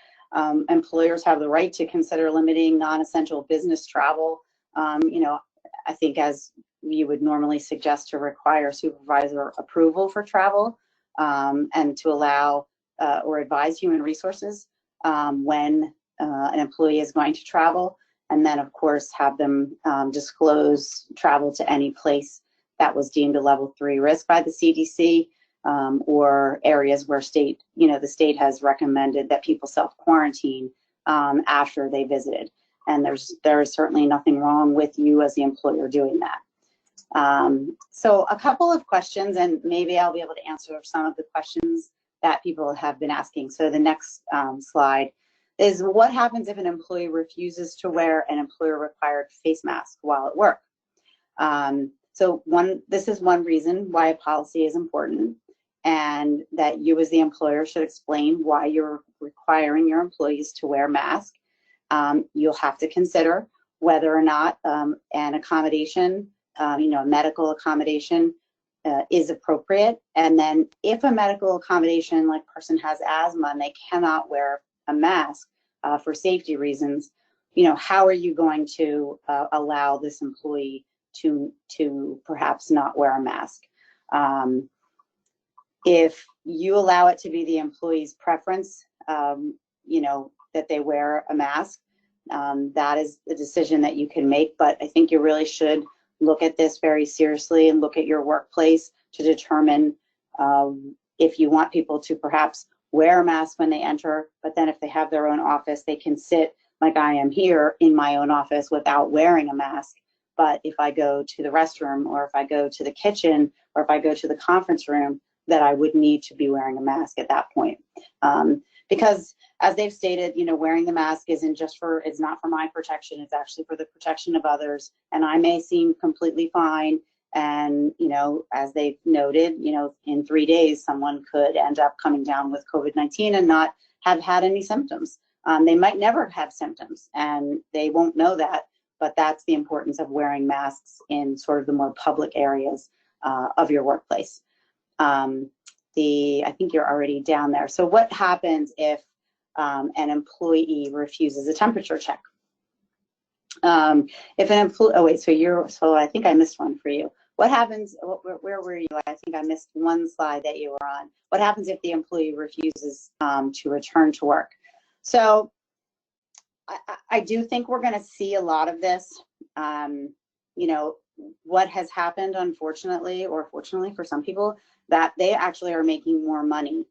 Employers have the right to consider limiting non-essential business travel. You know, I think as you would normally suggest, to require supervisor approval for travel, and to allow or advise human resources when an employee is going to travel, and then of course have them disclose travel to any place that was deemed a level 3 risk by the CDC, or areas where the state has recommended that people self-quarantine after they visited. And there is certainly nothing wrong with you as the employer doing that. So a couple of questions, and maybe I'll be able to answer some of the questions that people have been asking. So the next slide is, what happens if an employee refuses to wear an employer-required face mask while at work? So this is one reason why a policy is important, and that you as the employer should explain why you're requiring your employees to wear masks. You'll have to consider whether or not an accommodation, a medical accommodation is appropriate. And then if a medical accommodation, like person has asthma and they cannot wear a mask for safety reasons, how are you going to allow this employee to perhaps not wear a mask? If you allow it to be the employee's preference, that they wear a mask, that is the decision that you can make. But I think you really should look at this very seriously and look at your workplace to determine if you want people to perhaps wear a mask when they enter, but then if they have their own office, they can sit like I am here in my own office without wearing a mask. But if I go to the restroom, or if I go to the kitchen, or if I go to the conference room, that I would need to be wearing a mask at that point. Because as they've stated, wearing the mask it's not for my protection, it's actually for the protection of others. And I may seem completely fine. And, as they've noted, in 3 days, someone could end up coming down with COVID-19 and not have had any symptoms. They might never have symptoms, and they won't know that, but that's the importance of wearing masks in sort of the more public areas of your workplace. I think you're already down there. So what happens if an employee refuses a temperature check? If an employee, so I think I missed one for you. What happens, where were you? I think I missed one slide that you were on. What happens if the employee refuses to return to work? So I do think we're going to see a lot of this. What has happened, unfortunately, or fortunately for some people, that they actually are making more money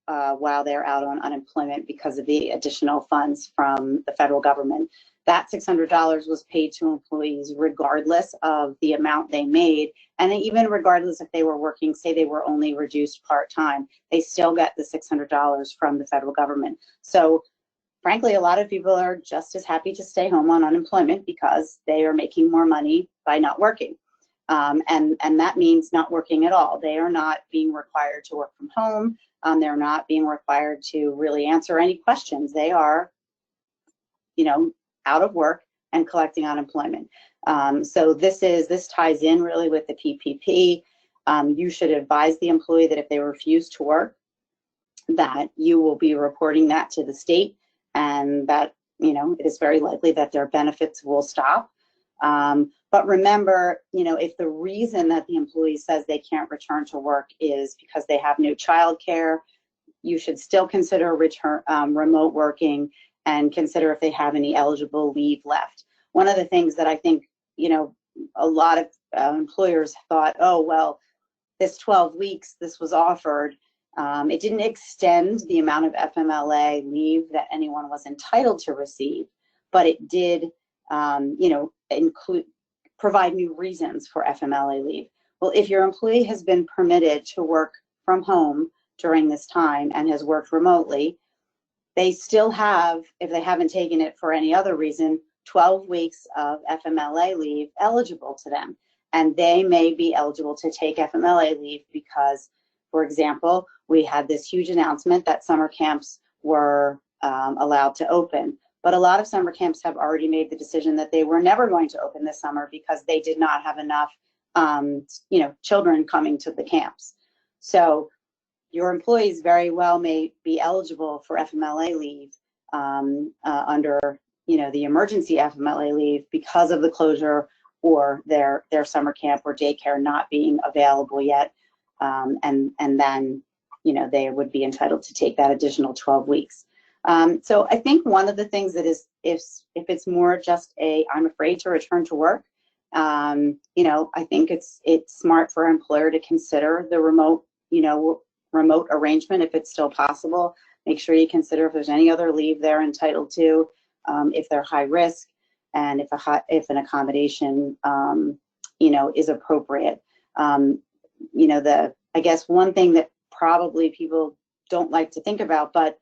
while they're out on unemployment because of the additional funds from the federal government. That $600 was paid to employees regardless of the amount they made, and even regardless if they were working, say they were only reduced part-time, they still get the $600 from the federal government. So frankly, a lot of people are just as happy to stay home on unemployment because they are making more money by not working. And that means not working at all. They are not being required to work from home. They're not being required to really answer any questions. They are, out of work and collecting unemployment. So this ties in really with the PPP. You should advise the employee that if they refuse to work, that you will be reporting that to the state, and that it is very likely that their benefits will stop. But remember, if the reason that the employee says they can't return to work is because they have no childcare, you should still consider remote working and consider if they have any eligible leave left. One of the things that I think, a lot of employers thought, oh, well, this 12 weeks, this was offered. It didn't extend the amount of FMLA leave that anyone was entitled to receive, but it did, provide new reasons for FMLA leave. Well, if your employee has been permitted to work from home during this time and has worked remotely, they still have, if they haven't taken it for any other reason, 12 weeks of FMLA leave eligible to them. And they may be eligible to take FMLA leave because, for example, we had this huge announcement that summer camps were allowed to open. But a lot of summer camps have already made the decision that they were never going to open this summer because they did not have enough, children coming to the camps. So your employees very well may be eligible for FMLA leave under, the emergency FMLA leave because of the closure or their summer camp or daycare not being available yet, and then, they would be entitled to take that additional 12 weeks. So I think one of the things that is, if it's more just I'm afraid to return to work, I think it's smart for an employer to consider the remote arrangement if it's still possible. Make sure you consider if there's any other leave they're entitled to, if they're high risk, and if an accommodation, is appropriate. I guess one thing that probably people don't like to think about, but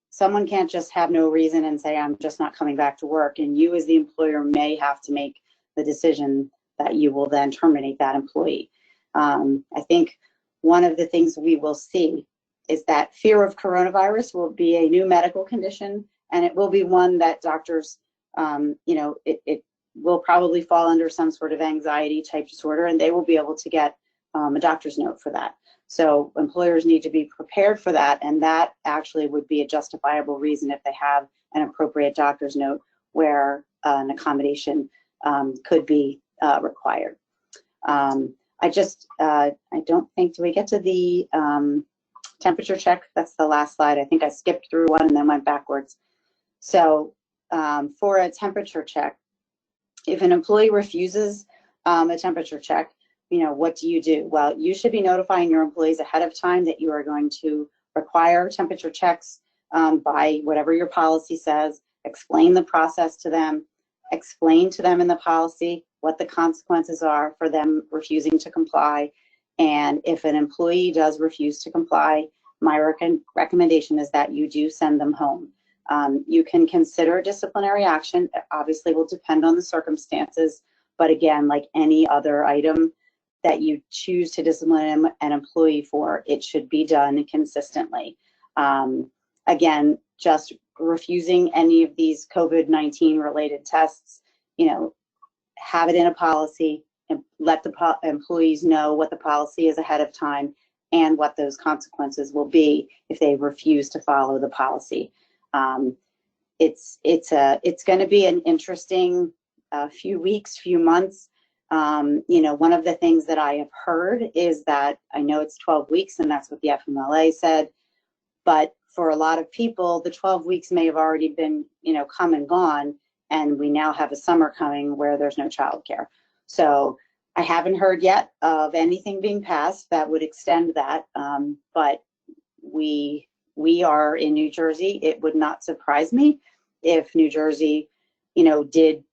someone can't just have no reason and say, I'm just not coming back to work. And you as the employer may have to make the decision that you will then terminate that employee. I think one of the things we will see is that fear of coronavirus will be a new medical condition, and it will be one that doctors, it will probably fall under some sort of anxiety type disorder, and they will be able to get a doctor's note for that. So employers need to be prepared for that, and that actually would be a justifiable reason if they have an appropriate doctor's note where an accommodation could be required. I don't think, do we get to the temperature check? That's the last slide. I think I skipped through one and then went backwards. So for a temperature check, if an employee refuses a temperature check, what do you do? Well, you should be notifying your employees ahead of time that you are going to require temperature checks by whatever your policy says. Explain the process to them. Explain to them in the policy what the consequences are for them refusing to comply. And if an employee does refuse to comply, my recommendation is that you do send them home. You can consider disciplinary action. It obviously will depend on the circumstances, but again, like any other item that you choose to discipline an employee for, it should be done consistently. Again, just refusing any of these COVID-19 related tests, have it in a policy and let the employees know what the policy is ahead of time and what those consequences will be if they refuse to follow the policy. It's going to be an interesting few weeks, few months. One of the things that I have heard is that, I know it's 12 weeks and that's what the FMLA said, but for a lot of people, the 12 weeks may have already been, come and gone, and we now have a summer coming where there's no childcare. So I haven't heard yet of anything being passed that would extend that, but we are in New Jersey. It would not surprise me if New Jersey, did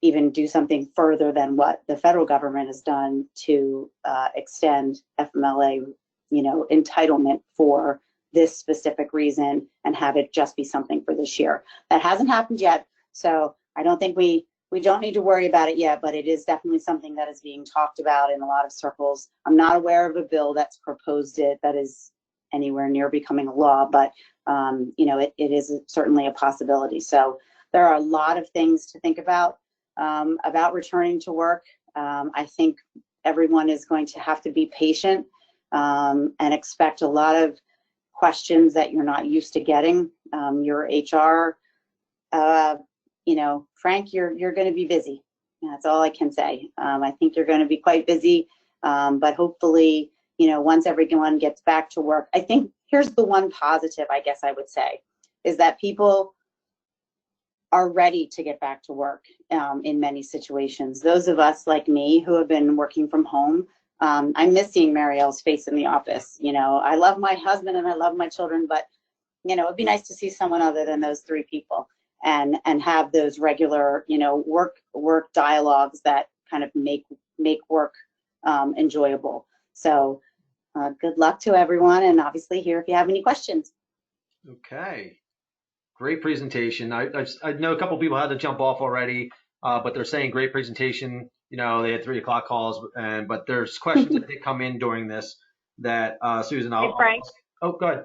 even do something further than what the federal government has done to extend FMLA, entitlement for this specific reason and have it just be something for this year. That hasn't happened yet, so I don't think we don't need to worry about it yet, but it is definitely something that is being talked about in a lot of circles. I'm not aware of a bill that's proposed it that is anywhere near becoming a law, but it is certainly a possibility. So there are a lot of things to think about returning to work. I think everyone is going to have to be patient and expect a lot of questions that you're not used to getting. Your HR, Frank, you're going to be busy. That's all I can say. I think you're going to be quite busy, but hopefully, once everyone gets back to work, I think here's the one positive, I guess I would say, is that people are ready to get back to work in many situations. Those of us like me who have been working from home, I miss seeing Mariel's face in the office. I love my husband and I love my children, but it'd be nice to see someone other than those three people and have those regular, work dialogues that kind of make work enjoyable. So good luck to everyone, and obviously here if you have any questions. Okay. Great presentation. I know a couple people had to jump off already, but they're saying great presentation. They had 3 o'clock calls, but there's questions that did come in during this that Susan, Hey, Frank. Oh, go ahead.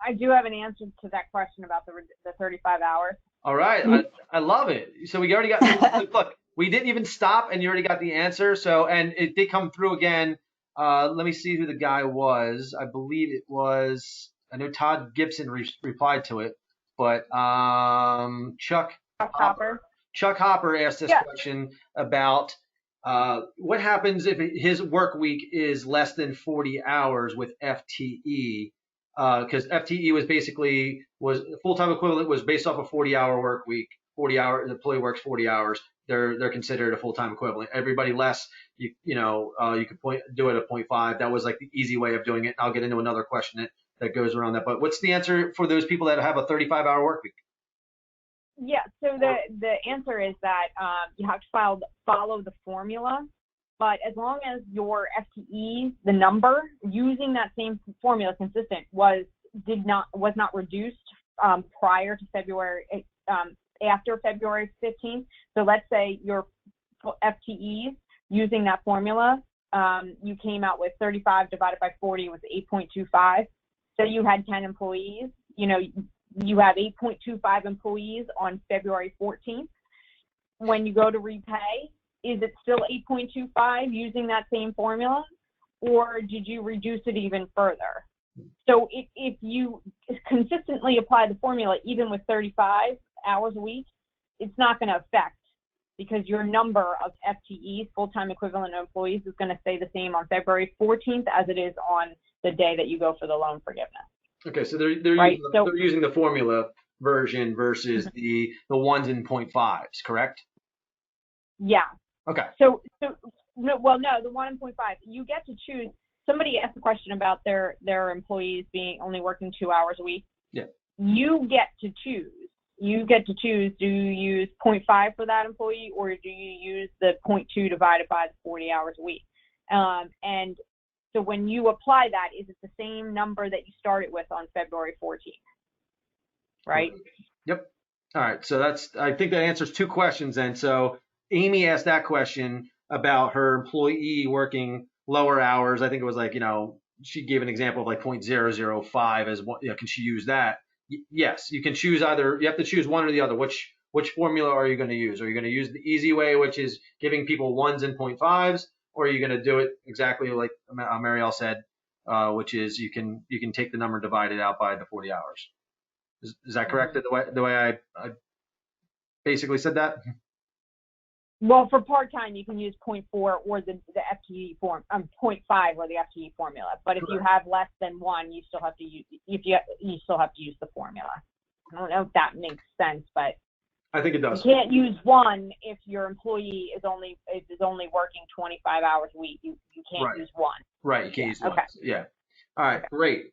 I do have an answer to that question about the 35 hours. All right. I love it. So we already got, look, we didn't even stop and you already got the answer. So, and it did come through again. Let me see who the guy was. I believe it was, I know Todd Gibson replied to it, but Chuck Hopper asked this question about what happens if his work week is less than 40 hours with FTE, because FTE was full-time equivalent was based off a 40-hour work week. 40 hour, the employee works 40 hours. They're considered a full-time equivalent. Everybody less, you could do it at 0.5. That was like the easy way of doing it. I'll get into another question that goes around that. But what's the answer for those people that have a 35-hour work week? Yeah, so the answer is that you have to follow the formula, but as long as your FTE, the number using that same formula consistent was not reduced prior to February, after February 15th. So let's say your FTEs using that formula, you came out with 35 divided by 40 was 8.25. So you had 10 employees, you have 8.25 employees on February 14th. When you go to repay, is it still 8.25 using that same formula, or did you reduce it even further? So if you consistently apply the formula, even with 35 hours a week, it's not going to affect because your number of FTEs, full-time equivalent employees, is going to stay the same on February 14th as it is on the day that you go for the loan forgiveness. Okay, so they're using the formula version versus the ones and 0.5s, correct? Yeah. Okay. So no, the 1.5, you get to choose. Somebody asked a question about their employees being only working 2 hours a week. Yeah. You get to choose. You get to choose, do you use 0.5 for that employee, or do you use the 0.2 divided by the 40 hours a week? And so when you apply that, is it the same number that you started with on February 14th? Right? Yep. All right. So I think that answers two questions then. So Amy asked that question about her employee working lower hours. I think it was like, she gave an example of like 0.005 as what, can she use that? Yes, you can choose either. You have to choose one or the other. Which formula are you going to use? Are you going to use the easy way, which is giving people ones and 0.5s, or are you going to do it exactly like Mariel said, which is you can take the number divided out by the 40 hours? Is that correct? The way I basically said that? Well, for part-time, you can use 0.4 or the FTE form, 0.5 or the FTE formula. But if you have less than one, you still have to use the formula. I don't know if that makes sense, but I think it does. You can't use one if your employee is only working 25 hours a week. You can't use one. Right, you can't use one. Okay. Yeah. All right, great.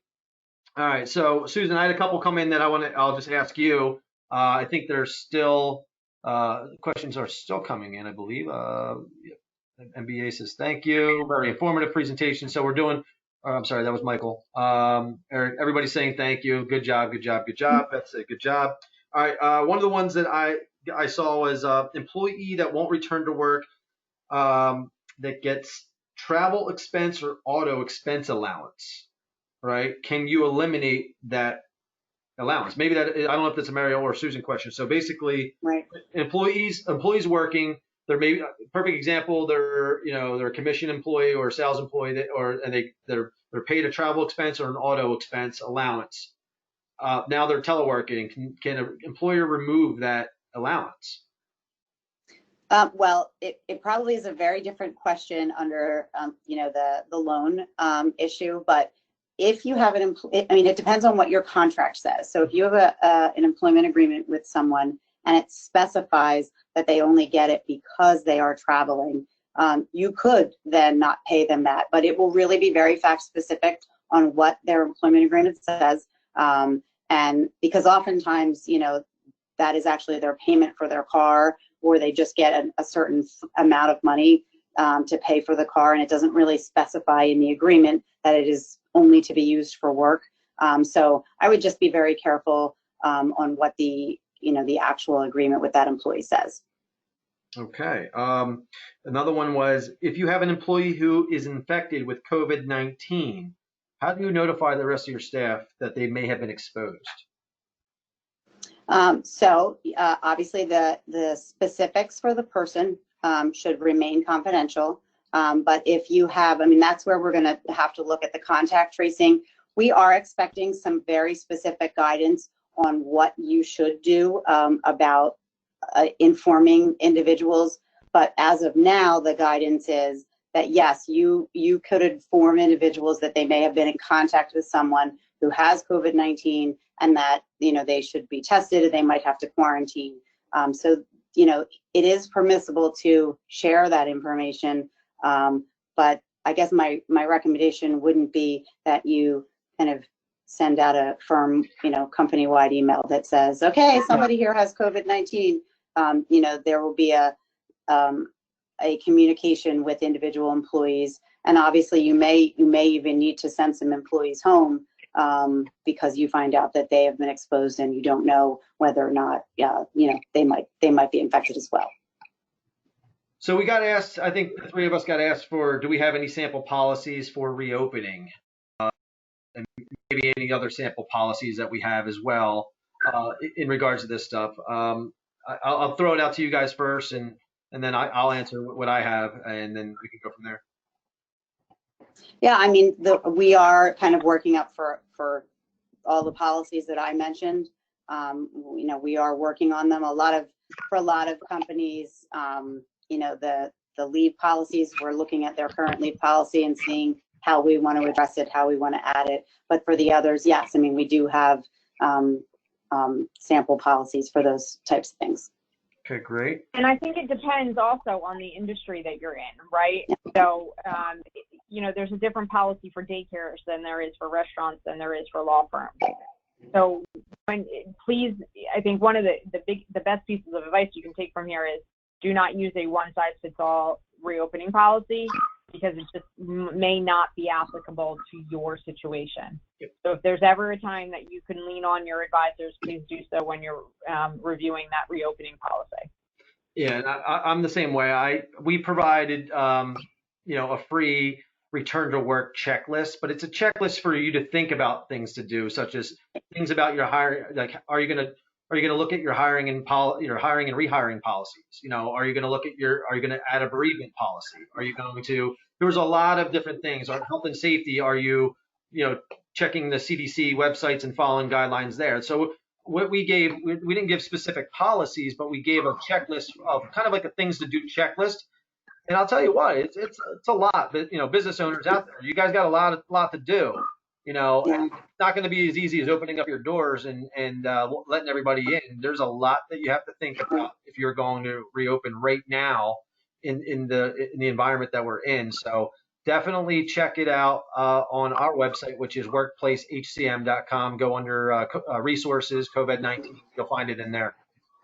All right, so Susan, I had a couple come in that I'll just ask you. I think there's still questions are still coming in, I believe. MBA says, thank you. Very informative presentation. So we're doing, I'm sorry, that was Michael. Eric, everybody's saying thank you. Good job, good job, good job. That's it, good job. All right, one of the ones that I saw was employee that won't return to work that gets travel expense or auto expense allowance, right? Can you eliminate that allowance? Maybe that, I don't know if that's a Mariel or a Susan question. So basically, Right. employees working, they're maybe perfect example. They're a commission employee or a sales employee they're paid a travel expense or an auto expense allowance. Now they're teleworking. Can an employer remove that allowance? Well, it probably is a very different question under the loan issue, but if you have it depends on what your contract says. So if you have an employment agreement with someone and it specifies that they only get it because they are traveling, you could then not pay them that, but it will really be very fact specific on what their employment agreement says. And because oftentimes, that is actually their payment for their car, or they just get a certain amount of money to pay for the car, and it doesn't really specify in the agreement that it is only to be used for work. So I would just be very careful on what the actual agreement with that employee says. Okay. Another one was, if you have an employee who is infected with COVID-19, how do you notify the rest of your staff that they may have been exposed? So obviously the specifics for the person should remain confidential. But if you have, that's where we're going to have to look at the contact tracing. We are expecting some very specific guidance on what you should do about informing individuals. But as of now, the guidance is that yes, you could inform individuals that they may have been in contact with someone who has COVID-19 and that they should be tested and they might have to quarantine. So it is permissible to share that information, but I guess my recommendation wouldn't be that you kind of send out a firm company-wide email that says, okay, somebody here has COVID-19. There will be a communication with individual employees, and obviously you may even need to send some employees home because you find out that they have been exposed and you don't know whether or not they might be infected as well. So we got asked, I think the three of us got asked for, do we have any sample policies for reopening? And maybe any other sample policies that we have as well in regards to this stuff. I'll throw it out to you guys first, and then I'll answer what I have, and then we can go from there. Yeah, we are kind of working up for all the policies that I mentioned. We are working on them. A lot of for a lot of companies, you know, the leave policies, we're looking at their current leave policy and seeing how we want to address it, how we want to add it. But for the others, yes, I mean, we do have sample policies for those types of things. Okay, great. And I think it depends also on the industry that you're in, right? So, you know, there's a different policy for daycares than there is for restaurants than there is for law firms. So, please, I think one of the best pieces of advice you can take from here is do not use a one-size-fits-all reopening policy, because it just may not be applicable to your situation. Yep. So if there's ever a time that you can lean on your advisors, please do so when you're reviewing that reopening policy. Yeah, and I'm the same way. We provided, you know, a free return to work checklist, but it's a checklist for you to think about things to do, such as things about your hiring. Like, are you going to look at your hiring and rehiring policies? You know, are you going to look at are you going to add a bereavement policy? Are you going to, there was a lot of different things. Our health and safety, are you know, checking the CDC websites and following guidelines there? So what we gave, we didn't give specific policies, but we gave a checklist of kind of like a things to do checklist. And I'll tell you what, it's a lot, but, you know, business owners out there, you guys got a lot to do. You know, Yeah. and it's not going to be as easy as opening up your doors and letting everybody in. There's a lot that you have to think about if you're going to reopen right now in the environment that we're in. So definitely check it out on our website, which is workplacehcm.com. Go under resources, COVID-19. You'll find it in there.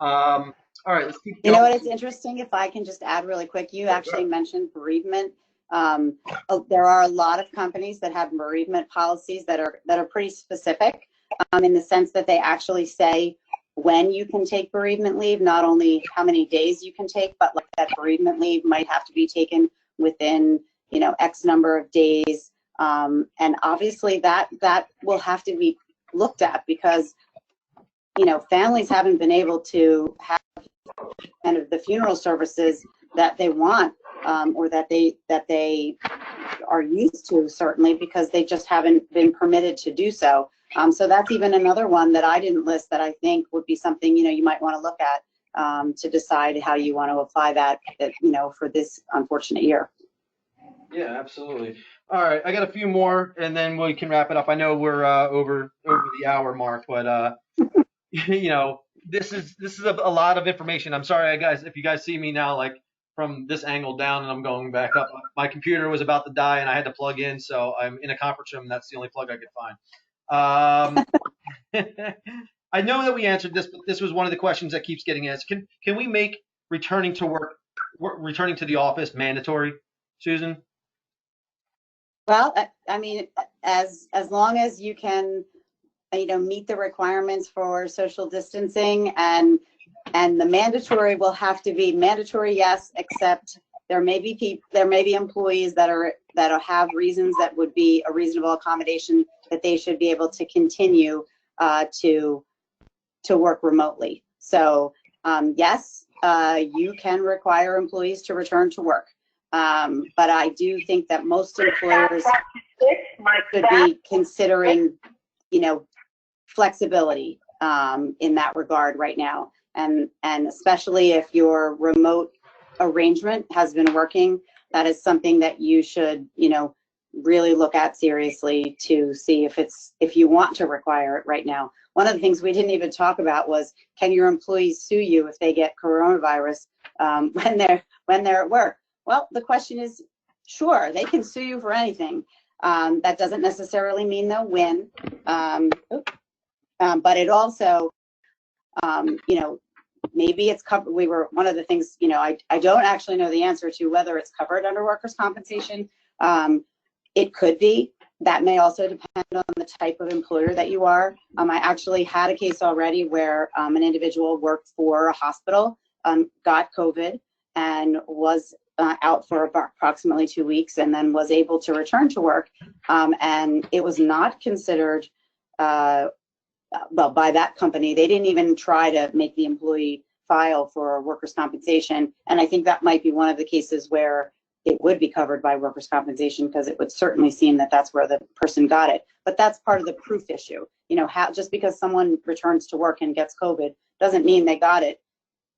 All right, let's keep going. You know what, it's interesting, if I can just add really quick, you actually mentioned bereavement. There are a lot of companies that have bereavement policies that are pretty specific in the sense that they actually say when you can take bereavement leave, not only how many days you can take, but like that bereavement leave might have to be taken within, you know, X number of days. And obviously that will have to be looked at, because, you know, families haven't been able to have kind of the funeral services that they want, or that they are used to, certainly, because they just haven't been permitted to do so. So that's even another one that I didn't list that I think would be something, you know, you might want to look at to decide how you want to apply that, you know, for this unfortunate year. Yeah, absolutely. All right, I got a few more, and then we can wrap it up. I know we're over the hour mark, but you know, this is a lot of information. I'm sorry, guys, if you guys see me now, like, from this angle down and I'm going back up. My computer was about to die and I had to plug in, so I'm in a conference room. That's the only plug I could find. I know that we answered this, but this was one of the questions that keeps getting asked. Can we make returning to the office mandatory, Susan? Well, I mean, as long as you can, you know, meet the requirements for social distancing, and the mandatory will have to be mandatory, yes, except there may be employees that have reasons that would be a reasonable accommodation that they should be able to continue to work remotely. So yes, you can require employees to return to work, but I do think that most employers should be considering, you know, flexibility in that regard right now. And especially if your remote arrangement has been working, that is something that you should, you know, really look at seriously to see if you want to require it right now. One of the things we didn't even talk about was, can your employees sue you if they get coronavirus when they're at work? Well, the question is, sure, they can sue you for anything. That doesn't necessarily mean they'll win, but it also, you know, maybe it's covered. One of the things, you know, I don't actually know the answer to whether it's covered under workers' compensation. It could be. That may also depend on the type of employer that you are. I actually had a case already where an individual worked for a hospital, got COVID, and was out for approximately 2 weeks, and then was able to return to work. And it was not considered, well, by that company. They didn't even try to make the employee file for workers' compensation. And I think that might be one of the cases where it would be covered by workers' compensation, because it would certainly seem that that's where the person got it. But that's part of the proof issue. You know, just because someone returns to work and gets COVID doesn't mean they got it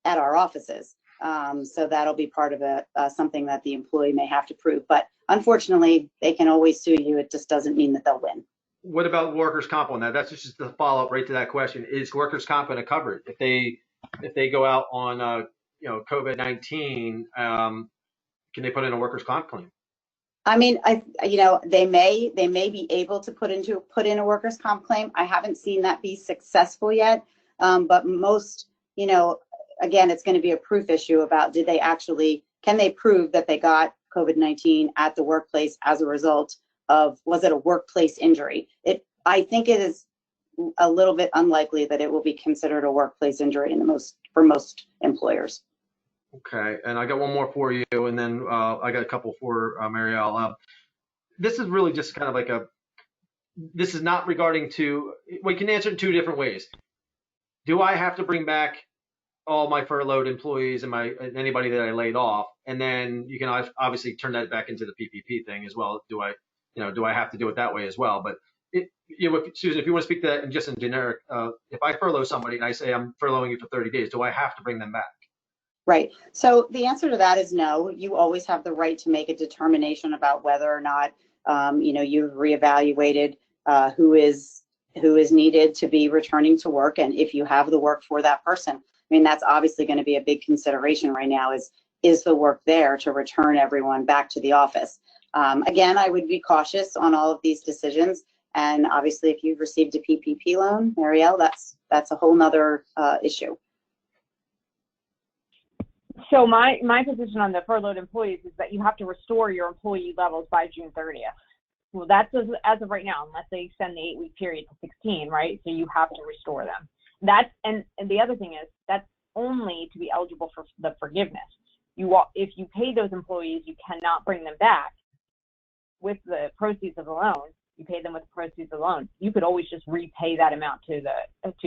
at our offices. So that'll be part of something that the employee may have to prove. But unfortunately, they can always sue you. It just doesn't mean that they'll win. What about workers' comp on that? That's just the follow up right to that question. Is workers' comp going to cover it if they go out on COVID-19? Can they put in a workers' comp claim? I mean, they may be able to put in a workers' comp claim. I haven't seen that be successful yet. But most, again, it's going to be a proof issue about can they prove that they got COVID-19 at the workplace as a result of, was it a workplace injury? I think it is a little bit unlikely that it will be considered a workplace injury for most employers. Okay, and I got one more for you, and then I got a couple for Mariel. This is really just kind of this is not regarding we can answer it in two different ways. Do I have to bring back all my furloughed employees and anybody that I laid off? And then you can obviously turn that back into the PPP thing as well. Do I have to do it that way as well? But Susan, if you want to speak to that in generic, if I furlough somebody and I say I'm furloughing you for 30 days, do I have to bring them back? Right. So the answer to that is no. You always have the right to make a determination about whether or not you've reevaluated who is needed to be returning to work, and if you have the work for that person. I mean, that's obviously going to be a big consideration right now. Is the work there to return everyone back to the office? Again, I would be cautious on all of these decisions. And obviously, if you've received a PPP loan, Mariel, that's a whole nother issue. So my position on the furloughed employees is that you have to restore your employee levels by June 30th. Well, that's as of right now, unless they extend the 8-week period to 16, right? So you have to restore them. And the other thing is that's only to be eligible for the forgiveness. If you pay those employees, you cannot bring them back with the proceeds of the loan. You pay them with the proceeds of the loan. You could always just repay that amount to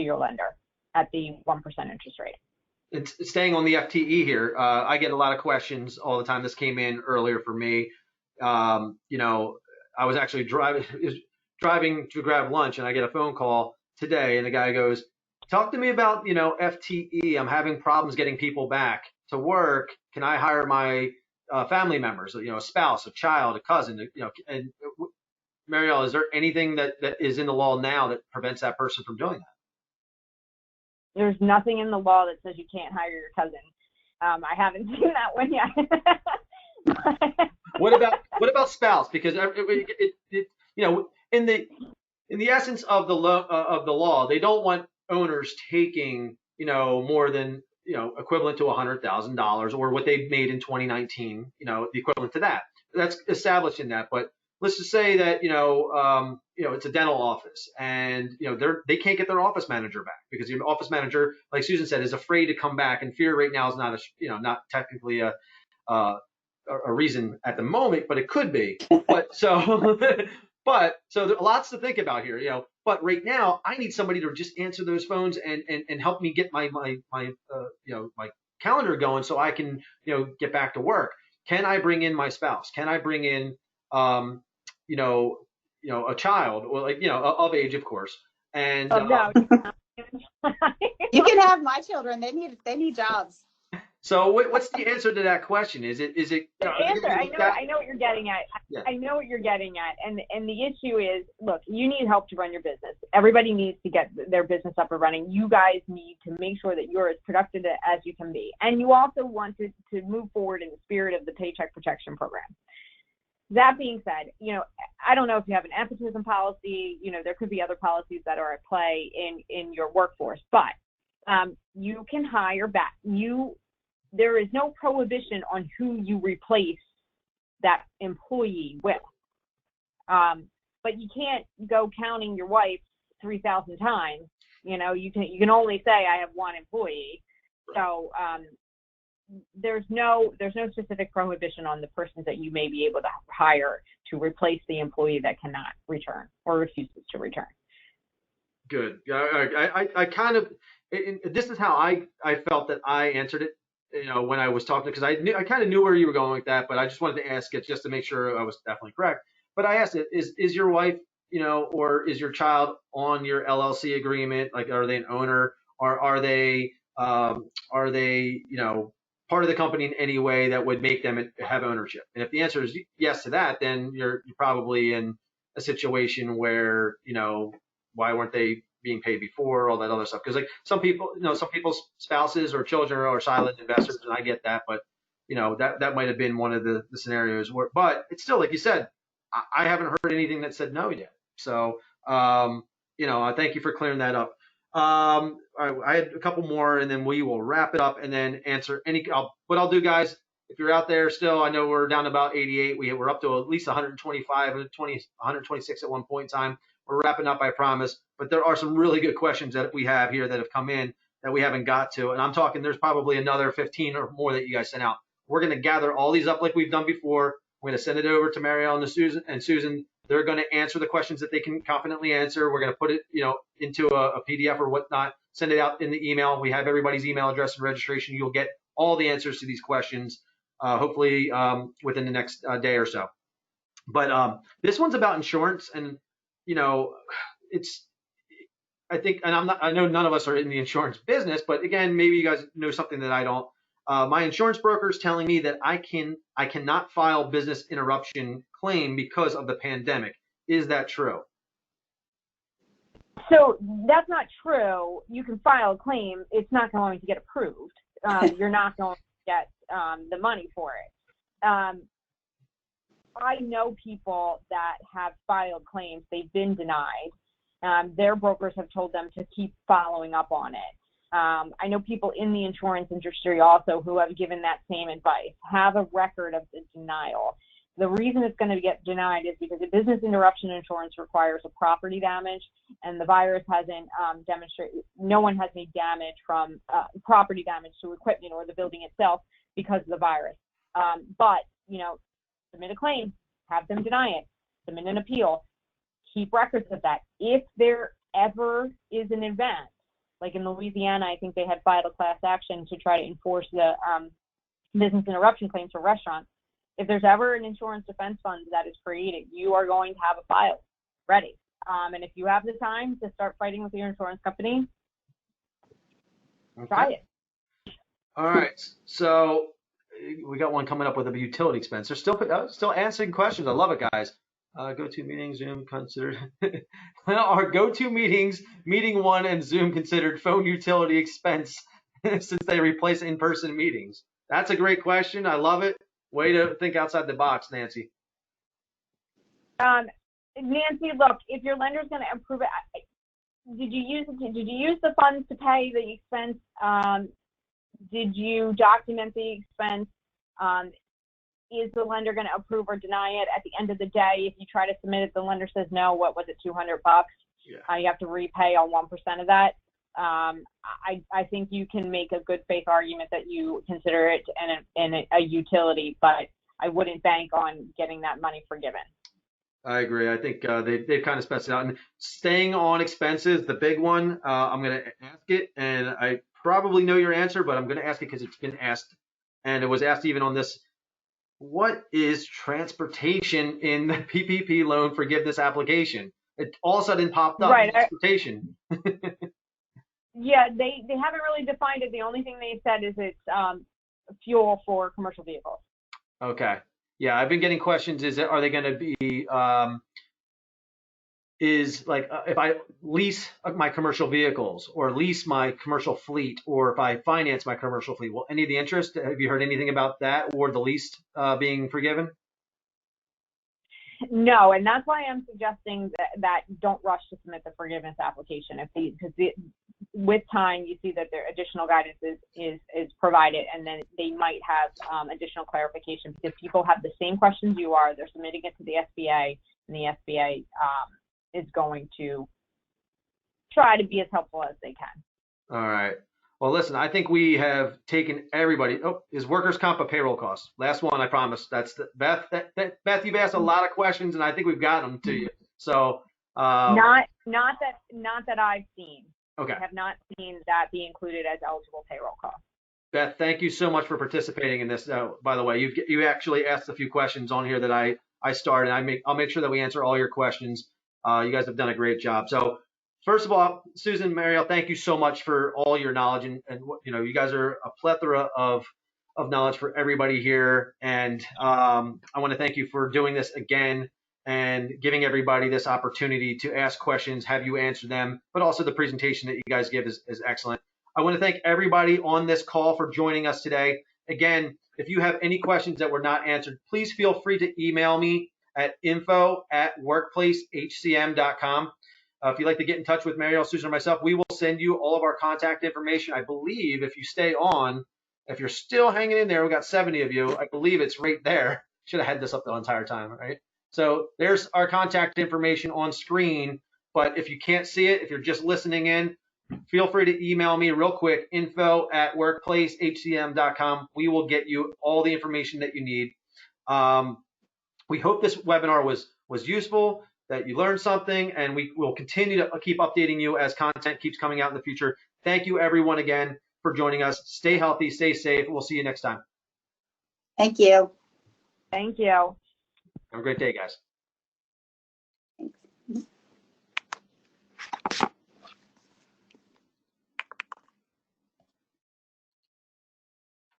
your lender at the 1% interest rate. It's staying on the FTE here. I get a lot of questions all the time. This came in earlier for me. I was actually driving to grab lunch, and I get a phone call today, and the guy goes, "Talk to me about FTE. I'm having problems getting people back to work. Can I hire my family members? A spouse, a child, a cousin? And Mariel, is there anything that is in the law now that prevents that person from doing that?" There's nothing in the law that says you can't hire your cousin. I haven't seen that one yet. What about spouse? Because in the essence of the law, they don't want owners taking more than equivalent to $100,000 or what they made in 2019. The equivalent to that. That's established in that. But let's just say that it's a dental office, and they can't get their office manager back because the office manager, like Susan said, is afraid to come back, and fear right now is not technically a reason at the moment, but it could be. But so there are lots to think about here, But right now, I need somebody to just answer those phones and help me get my calendar going so I can get back to work. Can I bring in my spouse? Can I bring in a child, or of age, of course? And no. You can have my children. They need jobs. So what's the answer to that question? Is it? The answer, I know what you're getting at. Yeah. I know what you're getting at, and the issue is, look, you need help to run your business. Everybody needs to get their business up and running. You guys need to make sure that you're as productive as you can be, and you also want to move forward in the spirit of the Paycheck Protection Program. That being said, I don't know if you have an nepotism policy. There could be other policies that are at play in your workforce, but you can hire back. There is no prohibition on who you replace that employee with. But you can't go counting your wife 3,000 times. You can only say I have one employee. So there's no specific prohibition on the persons that you may be able to hire to replace the employee that cannot return or refuses to return. Good. I kind of, this is how I felt that I answered it. When I was talking, because I kind of knew where you were going with that, but I just wanted to ask it just to make sure I was definitely correct. But I asked it, is your wife, or is your child on your LLC agreement? Like, are they an owner, or are they Are they, part of the company in any way that would make them have ownership? And if the answer is yes to that, then you're probably in a situation where, why weren't they being paid before, all that other stuff? Because like some people, some people's spouses or children are silent investors, and I get that, but that might have been one of the scenarios where, but it's still, like you said, I haven't heard anything that said no yet. So, thank you for clearing that up. All right, I had a couple more, and then we will wrap it up and then answer what I'll do, guys. If you're out there still, I know we're down to about 88. We're up to at least 125, 126 at one point in time. We're wrapping up, I promise. But there are some really good questions that we have here that have come in that we haven't got to. And I'm talking, there's probably another 15 or more that you guys sent out. We're going to gather all these up like we've done before. We're going to send it over to Mariel and Susan. They're going to answer the questions that they can confidently answer. We're going to put it, into a PDF or whatnot, send it out in the email. We have everybody's email address and registration. You'll get all the answers to these questions, hopefully within the next day or so. But this one's about insurance, and I think, and I know none of us are in the insurance business, but again, maybe you guys know something that I don't. My insurance broker is telling me that I cannot file business interruption claim because of the pandemic. Is that true? So that's not true. You can file a claim. It's not going to get approved. You're not going to get the money for it. I know people that have filed claims. They've been denied. Their brokers have told them to keep following up on it. I know people in the insurance industry also who have given that same advice. Have a record of the denial. The reason it's going to get denied is because a business interruption insurance requires a property damage, and the virus hasn't demonstrated, no one has any damage from property damage to equipment or the building itself because of the virus. But, submit a claim, have them deny it, submit an appeal, keep records of that. If there ever is an event, like in Louisiana, I think they had filed a class action to try to enforce the business interruption claims for restaurants. If there's ever an insurance defense fund that is created, you are going to have a file ready. And if you have the time to start fighting with your insurance company, try it. All right. So we got one coming up with a utility expense. They're still answering questions. I love it, guys. Go-to meetings, Zoom considered. Our go-to meetings, meeting one and Zoom considered phone utility expense since they replace in-person meetings. That's a great question. I love it. Way to think outside the box, Nancy. Nancy, look, if your lender's going to approve it, did you use the funds to pay the expense? Did you document the expense? Is the lender going to approve or deny it? At the end of the day, if you try to submit it, the lender says no. What was it, $200? Yeah. You have to repay on 1% of that. I think you can make a good faith argument that you consider it a utility, but I wouldn't bank on getting that money forgiven. I agree. I think they've kind of spelled it out. And staying on expenses, the big one, I'm going to ask it, and I probably know your answer, but I'm going to ask it because it's been asked, and it was asked even on this. What is transportation in the PPP loan forgiveness application? It all of a sudden popped up. Right. Transportation. Yeah, they haven't really defined it. The only thing they said is it's fuel for commercial vehicles. Okay. Yeah, I've been getting questions. Are they going to be if I lease my commercial vehicles or lease my commercial fleet, or if I finance my commercial fleet, will any of the interest, have you heard anything about that or the lease being forgiven? No, and that's why I'm suggesting that don't rush to submit the forgiveness application. With time, you see that there additional guidance is provided, and then they might have additional clarification because people have the same questions you are. They're submitting it to the SBA, and the SBA is going to try to be as helpful as they can. All right. Well, listen, I think we have taken everybody. Oh, is workers' comp a payroll cost? Last one, I promise. That's Beth. Beth, you've asked a lot of questions, and I think we've got them to you. So not that I've seen. Okay. I have not seen that be included as eligible payroll costs. Beth, thank you so much for participating in this. By the way, you actually asked a few questions on here that I started. I'll make sure that we answer all your questions. You guys have done a great job. So first of all, Susan, Mariel, thank you so much for all your knowledge, and you know, you guys are a plethora of knowledge for everybody here, and I want to thank you for doing this again and giving everybody this opportunity to ask questions, have you answer them, but also the presentation that you guys give is excellent. I want to thank everybody on this call for joining us today. Again, if you have any questions that were not answered, please feel free to email me at info@workplacehcm.com. If you'd like to get in touch with Mariel, Susan, or myself, we will send you all of our contact information. I believe if you stay on, if you're still hanging in there, we got 70 of you, I believe it's right there. Should have had this up the entire time, right? So there's our contact information on screen, but if you can't see it, if you're just listening in, feel free to email me real quick, info@workplacehcm.com. We will get you all the information that you need. We hope this webinar was useful, that you learned something, and we will continue to keep updating you as content keeps coming out in the future. Thank you, everyone, again, for joining us. Stay healthy, stay safe. We'll see you next time. Thank you. Thank you. Have a great day, guys.